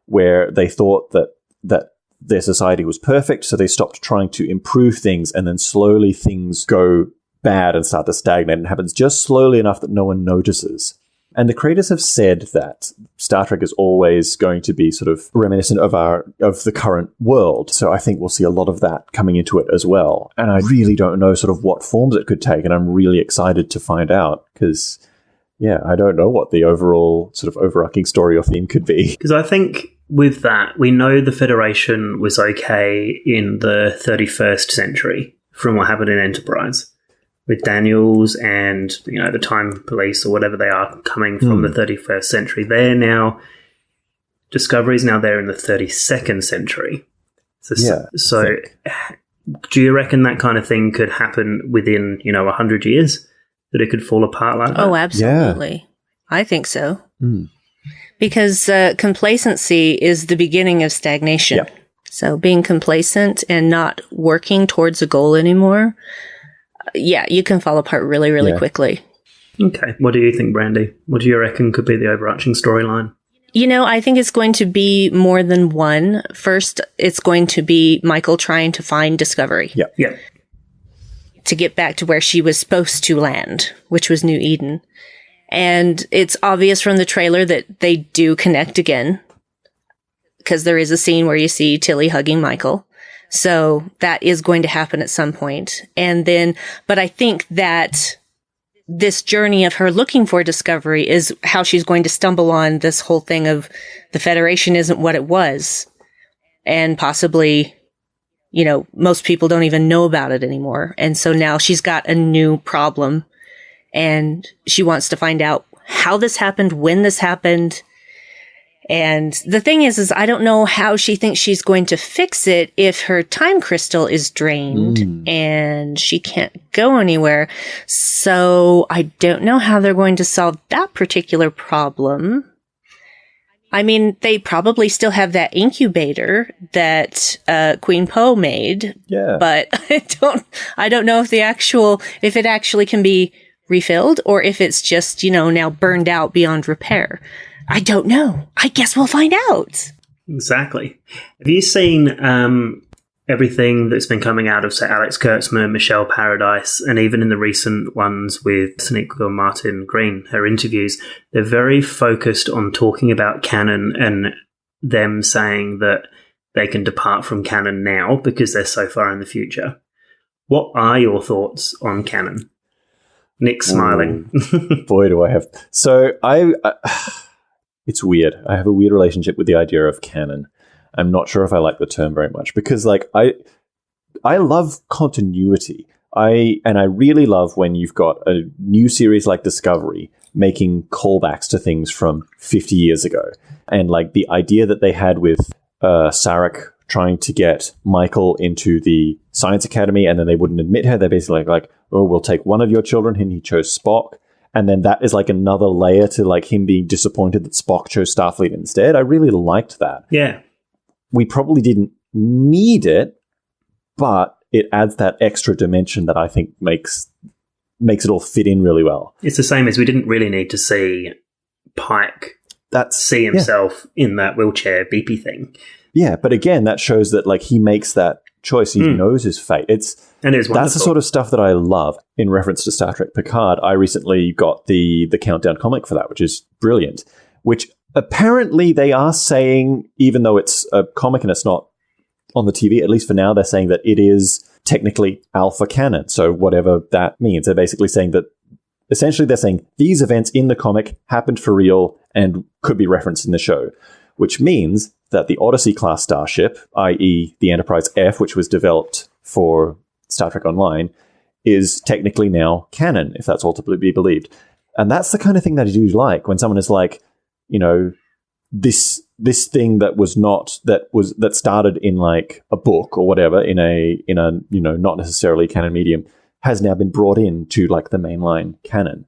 where they thought that their society was perfect, so they stopped trying to improve things, and then slowly things go bad and start to stagnate, and it happens just slowly enough that no one notices. And the creators have said that Star Trek is always going to be sort of reminiscent of the current world. So I think we'll see a lot of that coming into it as well. And I really don't know sort of what forms it could take. And I'm really excited to find out because, I don't know what the overall sort of overarching story or theme could be. Because I think with that, we know the Federation was okay in the 31st century from what happened in Enterprise. With Daniels and, the Time Police or whatever they are coming from the 31st century. Discovery's now there in the 32nd century. So do you reckon that kind of thing could happen within, 100 years? That it could fall apart like that? Oh, absolutely. Yeah. I think so. Because complacency is the beginning of stagnation. Yeah. So being complacent and not working towards a goal anymore... you can fall apart really, really quickly. Okay. What do you think, Brandi? What do you reckon could be the overarching storyline? I think it's going to be more than one. First, it's going to be Michael trying to find Discovery. Yeah. To get back to where she was supposed to land, which was New Eden. And it's obvious from the trailer that they do connect again. Because there is a scene where you see Tilly hugging Michael. So that is going to happen at some point. And then, but I think that this journey of her looking for Discovery is how she's going to stumble on this whole thing of the Federation isn't what it was. And possibly, most people don't even know about it anymore. And so now she's got a new problem and she wants to find out how this happened, when this happened. And the thing is I don't know how she thinks she's going to fix it if her time crystal is drained and she can't go anywhere. So I don't know how they're going to solve that particular problem. I mean, they probably still have that incubator that Queen Poe made. Yeah. But I don't know if if it actually can be refilled or if it's just, now burned out beyond repair. I don't know. I guess we'll find out. Exactly. Have you seen everything that's been coming out of, say, Alex Kurtzman, Michelle Paradise, and even in the recent ones with Sonequa Martin Green, her interviews, they're very focused on talking about canon and them saying that they can depart from canon now because they're so far in the future. What are your thoughts on canon? Nick's smiling. Boy, do I have... So it's weird. I have a weird relationship with the idea of canon. I'm not sure if I like the term very much because, I love continuity. I really love when you've got a new series like Discovery making callbacks to things from 50 years ago. And, the idea that they had with Sarek trying to get Michael into the Science Academy and then they wouldn't admit her. They're basically like, oh, we'll take one of your children, and he chose Spock. And then that is another layer to him being disappointed that Spock chose Starfleet instead. I really liked that. Yeah. We probably didn't need it, but it adds that extra dimension that I think makes it all fit in really well. It's the same as we didn't really need to see Pike see himself in that wheelchair beepy thing. Yeah, but again, that shows that he makes that choice. He knows his fate. That's the sort of stuff that I love. In reference to Star Trek Picard, I recently got the Countdown comic for that, which is brilliant, which apparently they are saying, even though it's a comic and it's not on the TV, at least for now, they're saying that it is technically alpha canon. So whatever that means, they're basically saying that essentially they're saying these events in the comic happened for real and could be referenced in the show, which means that the Odyssey class starship, i.e. the Enterprise F, which was developed for Star Trek Online, is technically now canon, if that's all to be believed. And that's the kind of thing that I do like when someone is like, this thing that started in a book or whatever in a not necessarily canon medium has now been brought in to the mainline canon.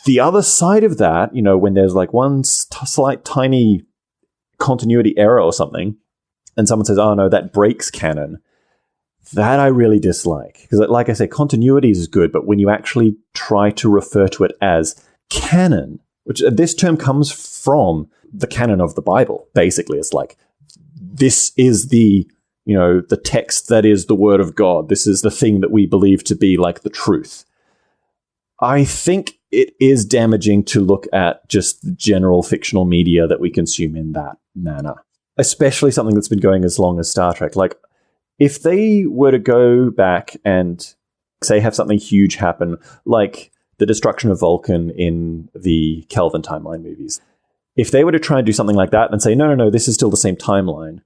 The other side of that, when there's one slight tiny continuity error or something, and someone says, "Oh no, that breaks canon," that I really dislike because, like I say, continuity is good, but when you actually try to refer to it as canon, which this term comes from the canon of the Bible, basically, it's this is the text that is the word of God. This is the thing that we believe to be the truth. I think it is damaging to look at just the general fictional media that we consume in that manner, especially something that's been going as long as Star Trek. If they were to go back and, say, have something huge happen, like the destruction of Vulcan in the Kelvin timeline movies, if they were to try and do something like that and say, no, this is still the same timeline,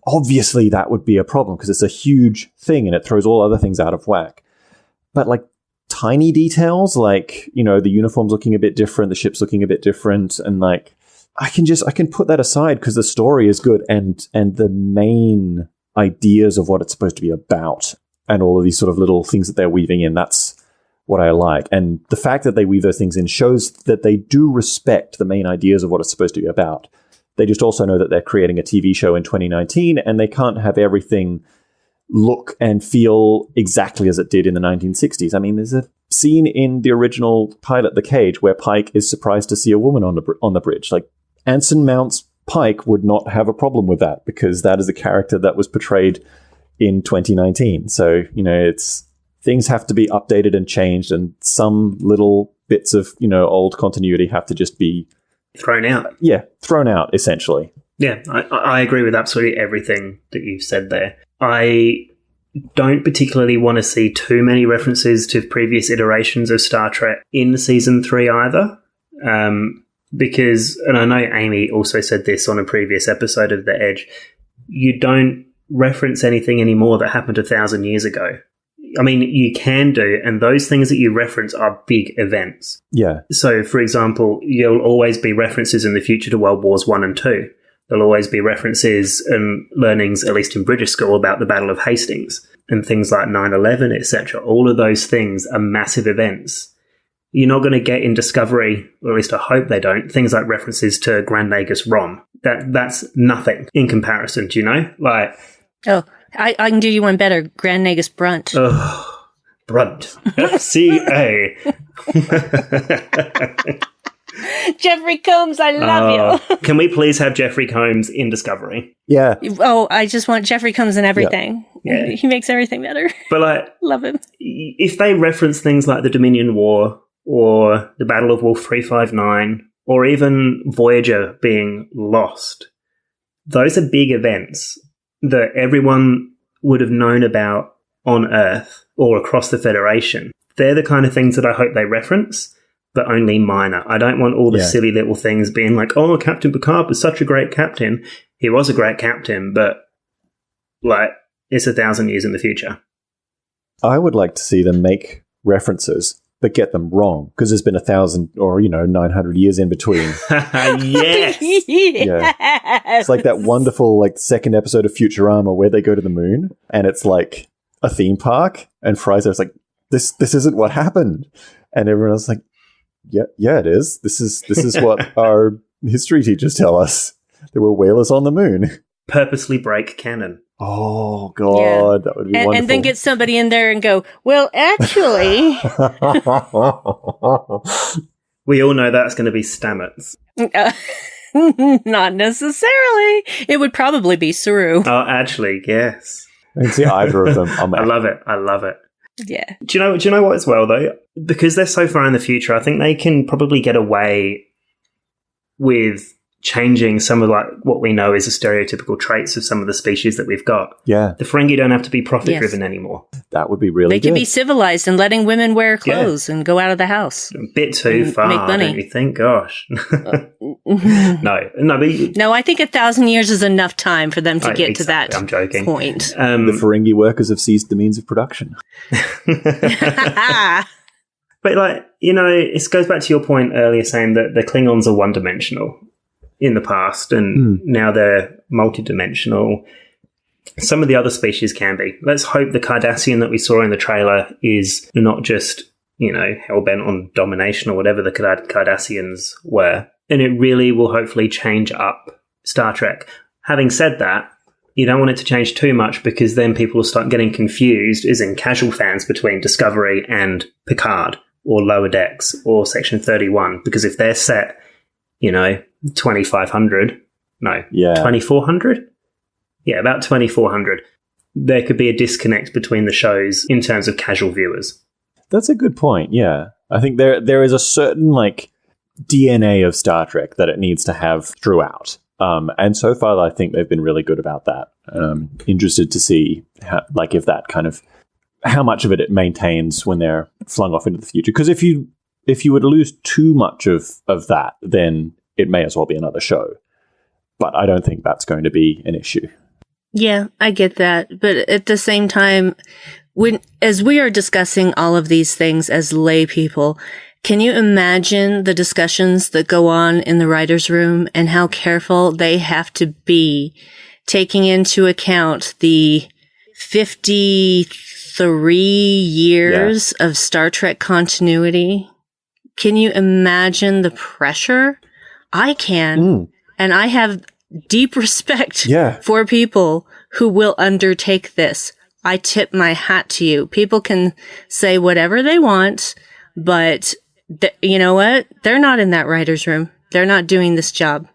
obviously that would be a problem because it's a huge thing and it throws all other things out of whack. But tiny details, the uniforms looking a bit different, the ships looking a bit different, and I can put that aside because the story is good and the main ideas of what it's supposed to be about and all of these sort of little things that they're weaving in, that's what I like. And the fact that they weave those things in shows that they do respect the main ideas of what it's supposed to be about. They just also know that they're creating a TV show in 2019 and they can't have everything look and feel exactly as it did in the 1960s. I mean, there's a scene in the original pilot, The Cage, where Pike is surprised to see a woman on the bridge. Anson Mount's Pike would not have a problem with that because that is a character that was portrayed in 2019. So, things have to be updated and changed, and some little bits of, old continuity have to just be thrown out. Yeah, thrown out, essentially. Yeah, I agree with absolutely everything that you've said there. I don't particularly want to see too many references to previous iterations of Star Trek in Season 3 either. Because, and I know Amy also said this on a previous episode of The Edge, you don't reference anything anymore that happened 1,000 years ago. I mean, you can do, and those things that you reference are big events. Yeah. So, for example, there'll always be references in the future to World Wars 1 and 2. There'll always be references and learnings, at least in British school, about the Battle of Hastings and things like 9/11, etc. All of those things are massive events. You're not going to get in Discovery, or at least I hope they don't, things like references to Grand Nagus Rom. That's nothing in comparison, do you know? Like, Oh, I can do you one better. Grand Nagus Brunt. Brunt. FCA. Jeffrey Combs, I love you. Can we please have Jeffrey Combs in Discovery? Yeah. Oh, I just want Jeffrey Combs in everything. Yeah. He makes everything better. But like, Love him. if they reference things like the Dominion War or the Battle of Wolf 359 or even Voyager being lost, those are big events that everyone would have known about on Earth or across the Federation. They're the kind of things that I hope they reference, but only minor. I don't want all the silly little things being like, oh, Captain Picard was such a great captain. He was a great captain, but like, it's 1,000 years in the future. I would like to see them make references, but get them wrong, because there's been 1,000 or 900 years in between. Yes. Yeah. It's like that wonderful second episode of Futurama where they go to the moon and it's like a theme park, and Fry's like, this isn't what happened, and everyone else is like, yeah, it is. This is what our history teachers tell us. There were whalers on the moon. Purposely break canon. Oh, God, that would be wonderful. And then get somebody in there and go, well, actually... We all know that's going to be Stamets. Not necessarily. It would probably be Saru. Oh, actually, yes. I can see either of them. I love it. Yeah. Do you know what as well, though? Because they're so far in the future, I think they can probably get away with changing some of what we know is the stereotypical traits of some of the species that we've got. Yeah. The Ferengi don't have to be profit-driven anymore. That would be really good. They can be civilized and letting women wear clothes and go out of the house. A bit too far, make money. don't you think? Gosh. No, I think 1,000 years is enough time for them to get to that I'm joking. point. The Ferengi workers have seized the means of production. But it goes back to your point earlier saying that the Klingons are one-dimensional in the past, and now they're multidimensional. Some of the other species can be. Let's hope the Cardassian that we saw in the trailer is not just, hell-bent on domination or whatever the Cardassians were. And it really will hopefully change up Star Trek. Having said that, you don't want it to change too much, because then people will start getting confused, as in casual fans, between Discovery and Picard or Lower Decks or Section 31. Because if they're set, 2,500, no, 2,400? Yeah, about 2,400. There could be a disconnect between the shows in terms of casual viewers. That's a good point, yeah. I think there is a certain, DNA of Star Trek that it needs to have throughout. And so far, I think they've been really good about that. Interested to see if that kind of, how much of it maintains when they're flung off into the future. Because if you were to lose too much of that, then it may as well be another show. But I don't think that's going to be an issue. Yeah, I get that. But at the same time, as we are discussing all of these things as lay people, can you imagine the discussions that go on in the writer's room and how careful they have to be, taking into account the 53 years of Star Trek continuity? Can you imagine the pressure? I can. And I have deep respect for people who will undertake this. I tip my hat to you. People can say whatever they want, but you know what? They're not in that writer's room. They're not doing this job.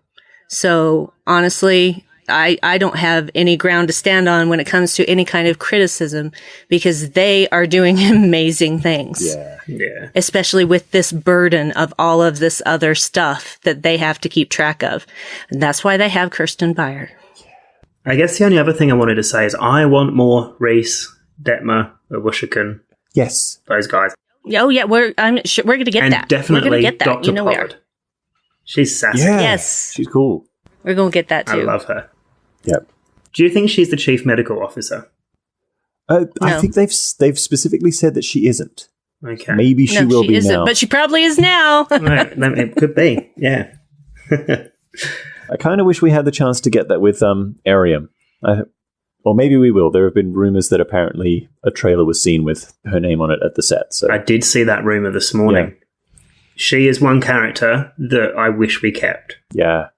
So honestly, I don't have any ground to stand on when it comes to any kind of criticism, because they are doing amazing things. Yeah. Especially with this burden of all of this other stuff that they have to keep track of. And that's why they have Kirsten Beyer. I guess the only other thing I wanted to say is I want more Reese, Detmer, Wushikin. Yes. Those guys. Oh, yeah. We're going to get and that. Definitely we're going to get that. Dr. Pollard. She's sassy. Yeah. Yes. She's cool. We're going to get that too. I love her. Yep. Do you think she's the chief medical officer? I think they've specifically said that she isn't. Okay. Maybe she will be now. But she probably is now. Right, it could be, yeah. I kind of wish we had the chance to get that with Ariam. Or maybe we will. There have been rumors that apparently a trailer was seen with her name on it at the set. So I did see that rumor this morning. Yeah. She is one character that I wish we kept. Yeah,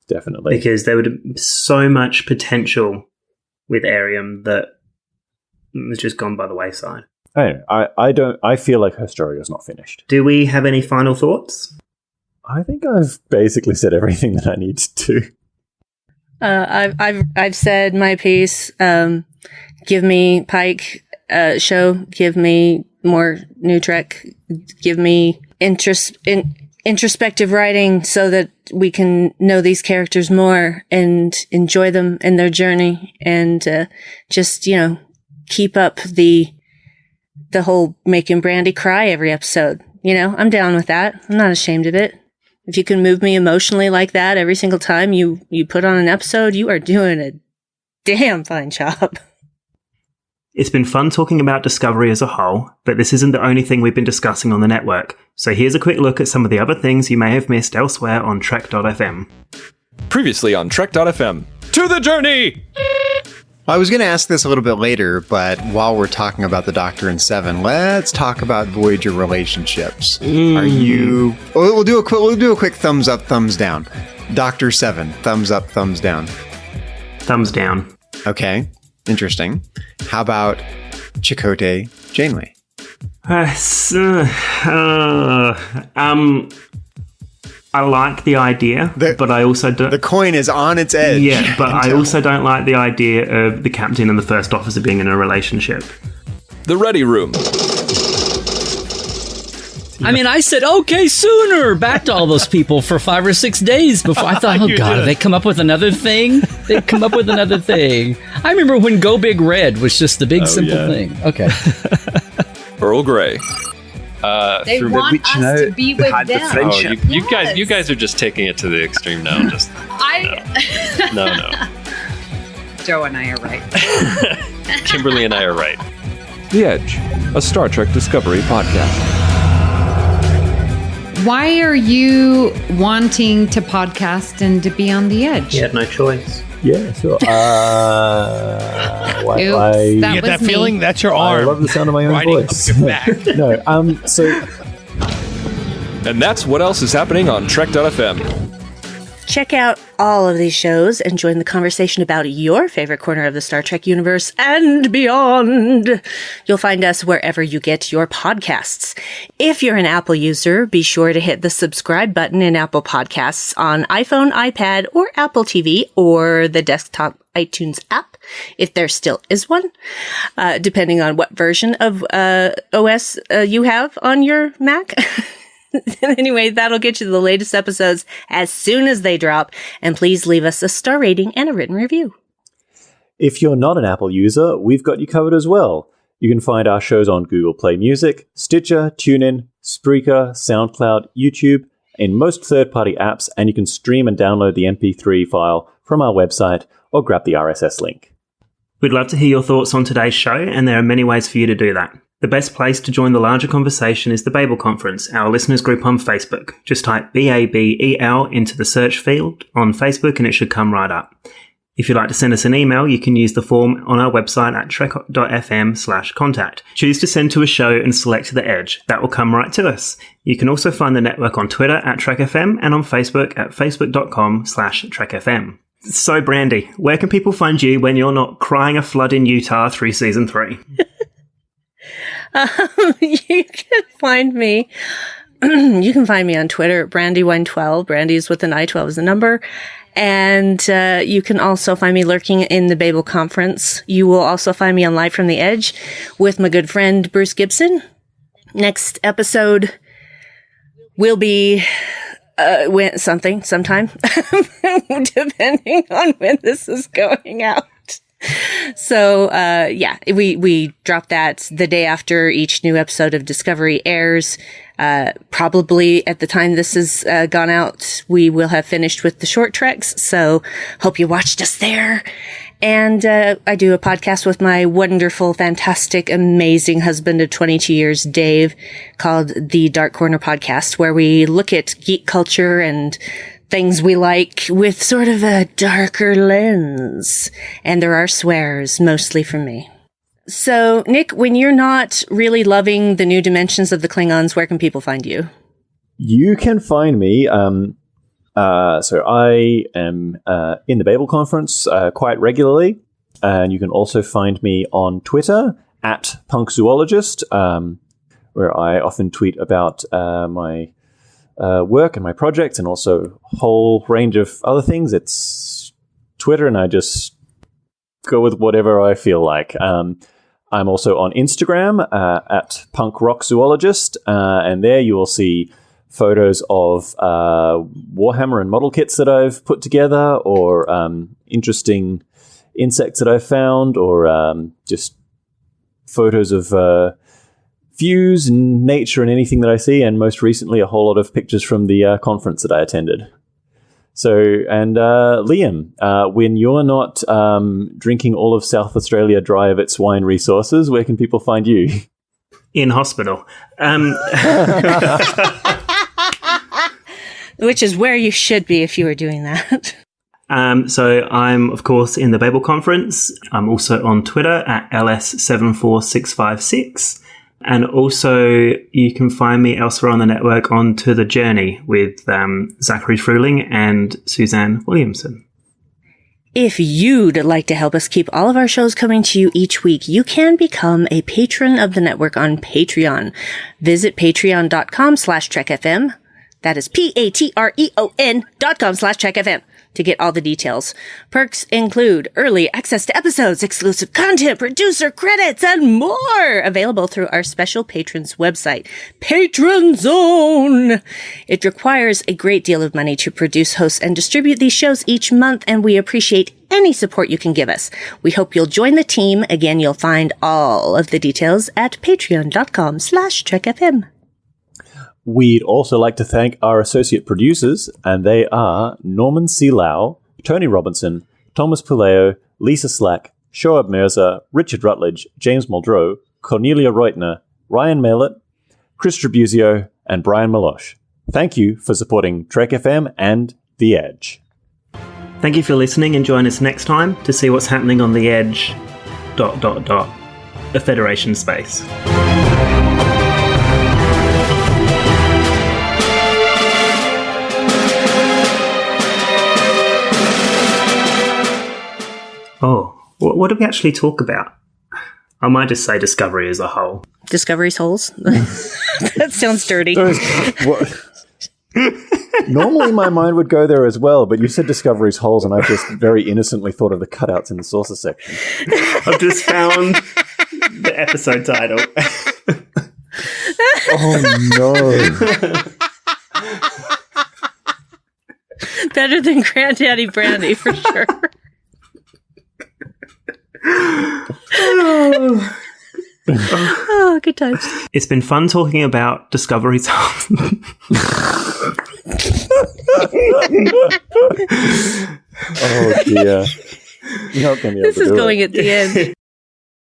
definitely. Because there would be so much potential with Ariam that was just gone by the wayside. I feel like her story is not finished. Do we have any final thoughts? I think I've basically said everything that I need to. I've said my piece. Give me Pike show. Give me more New Trek. Give me introspective writing so that we can know these characters more and enjoy them in their journey, and just keep up the whole making Brandi cry every episode. I'm down with that. I'm not ashamed of it. If you can move me emotionally like that every single time you put on an episode, you are doing a damn fine job. It's been fun talking about Discovery as a whole, but this isn't the only thing we've been discussing on the network. So here's a quick look at some of the other things you may have missed elsewhere on Trek.fm. Previously on Trek.fm. To the journey! I was going to ask this a little bit later, but while we're talking about the Doctor and Seven, let's talk about Voyager relationships. Are you? We'll do a quick thumbs up, thumbs down. Doctor Seven, thumbs up, thumbs down. Thumbs down. Okay, interesting. How about Chakotay Janeway? I like the idea, but I also don't... The coin is on its edge. Yeah, but I also don't like the idea of the captain and the first officer being in a relationship. The Ready Room. I mean, I said, okay, sooner, back to all those people for 5 or 6 days before. I thought, oh, God, they come up with another thing? They come up with another thing. I remember when Go Big Red was just the big, simple thing. Okay. Earl Grey. They want us to be with them. The you guys are just taking it to the extreme now. No. Joe and I are right. Kimberly and I are right. The Edge, a Star Trek Discovery podcast. Why are you wanting to podcast and to be on the edge? You had no choice. Yeah, sure. Oops, you get that feeling? That's your arm. I love the sound of my own voice. Up your back. And that's what else is happening on Trek.fm. Check out all of these shows and join the conversation about your favorite corner of the Star Trek universe and beyond. You'll find us wherever you get your podcasts. If you're an Apple user, be sure to hit the subscribe button in Apple Podcasts on iPhone, iPad, or Apple TV, or the desktop iTunes app, if there still is one, depending on what version of OS you have on your Mac. Anyway, that'll get you the latest episodes as soon as they drop. And please leave us a star rating and a written review. If you're not an Apple user, we've got you covered as well. You can find our shows on Google Play Music, Stitcher, TuneIn, Spreaker, SoundCloud, YouTube, in most third-party apps, and you can stream and download the MP3 file from our website or grab the RSS link. We'd love to hear your thoughts on today's show, and there are many ways for you to do that. The best place to join the larger conversation is the Babel Conference, our listeners group on Facebook. Just type BABEL into the search field on Facebook and it should come right up. If you'd like to send us an email, you can use the form on our website at trek.fm/contact. Choose to send to a show and select The Edge. That will come right to us. You can also find the network on Twitter at TrekFM and on Facebook at facebook.com/TrekFM. So, Brandi, where can people find you when you're not crying a flood in Utah through season 3? You can find me. You can find me on Twitter at Brandi112. Brandi is with an I-12 as a number. And you can also find me lurking in the Babel Conference. You will also find me on Live from the Edge with my good friend Bruce Gibson. Next episode will be sometime, depending on when this is going out. So, we drop that the day after each new episode of Discovery airs. Probably at the time this has gone out, we will have finished with the short treks. So hope you watched us there. And I do a podcast with my wonderful, fantastic, amazing husband of 22 years, Dave, called The Dark Corner Podcast, where we look at geek culture and things we like with sort of a darker lens. And there are swears, mostly from me. So, Nick, when you're not really loving the new dimensions of the Klingons, where can people find you? You can find me. So I am in the Babel conference quite regularly, and you can also find me on Twitter at punkzoologist, where I often tweet about my work and my projects, and also a whole range of other things. It's Twitter, and I just go with whatever I feel like. I'm also on Instagram at punkrockzoologist, and there you will see photos of Warhammer and model kits that I've put together, or interesting insects that I've found, or just photos of views and nature and anything that I see, and most recently a whole lot of pictures from the conference that I attended. So, and Liam, when you're not drinking all of South Australia dry of its wine resources, where can people find you? In hospital. Which is where you should be if you were doing that. So I'm, of course, in the Babel conference. I'm also on Twitter at LS74656. And also you can find me elsewhere on the network on To The Journey with Zachary Fruling and Suzanne Williamson. If you'd like to help us keep all of our shows coming to you each week, you can become a patron of the network on Patreon. Visit patreon.com/TrekFM. That is patreon.com/TrekFM to get all the details. Perks include early access to episodes, exclusive content, producer credits, and more available through our special patrons website, Patron Zone. It requires a great deal of money to produce, host, and distribute these shows each month, and we appreciate any support you can give us. We hope you'll join the team. Again, you'll find all of the details at patreon.com/TrekFM. We'd also like to thank our associate producers, and they are Norman C. Lau, Tony Robinson, Thomas Puleo, Lisa Slack, Shoaib Mirza, Richard Rutledge, James Muldrow, Cornelia Reutner, Ryan Malett, Chris Trabuzio, and Brian Malosh. Thank you for supporting Trek FM and The Edge. Thank you for listening, and join us next time to see what's happening on the Edge... a Federation space. Oh, what did we actually talk about? I might just say Discovery as a whole. Discovery's holes? That sounds dirty. Normally my mind would go there as well, but you said Discovery's holes, and I just very innocently thought of the cutouts in the saucer section. I've just found the episode title. Oh, no. Better than Granddaddy Brandy, for sure. Oh, good times. It's been fun talking about Discovery's holes. Oh, dear. You're not going to be able This to is do going it. at the end.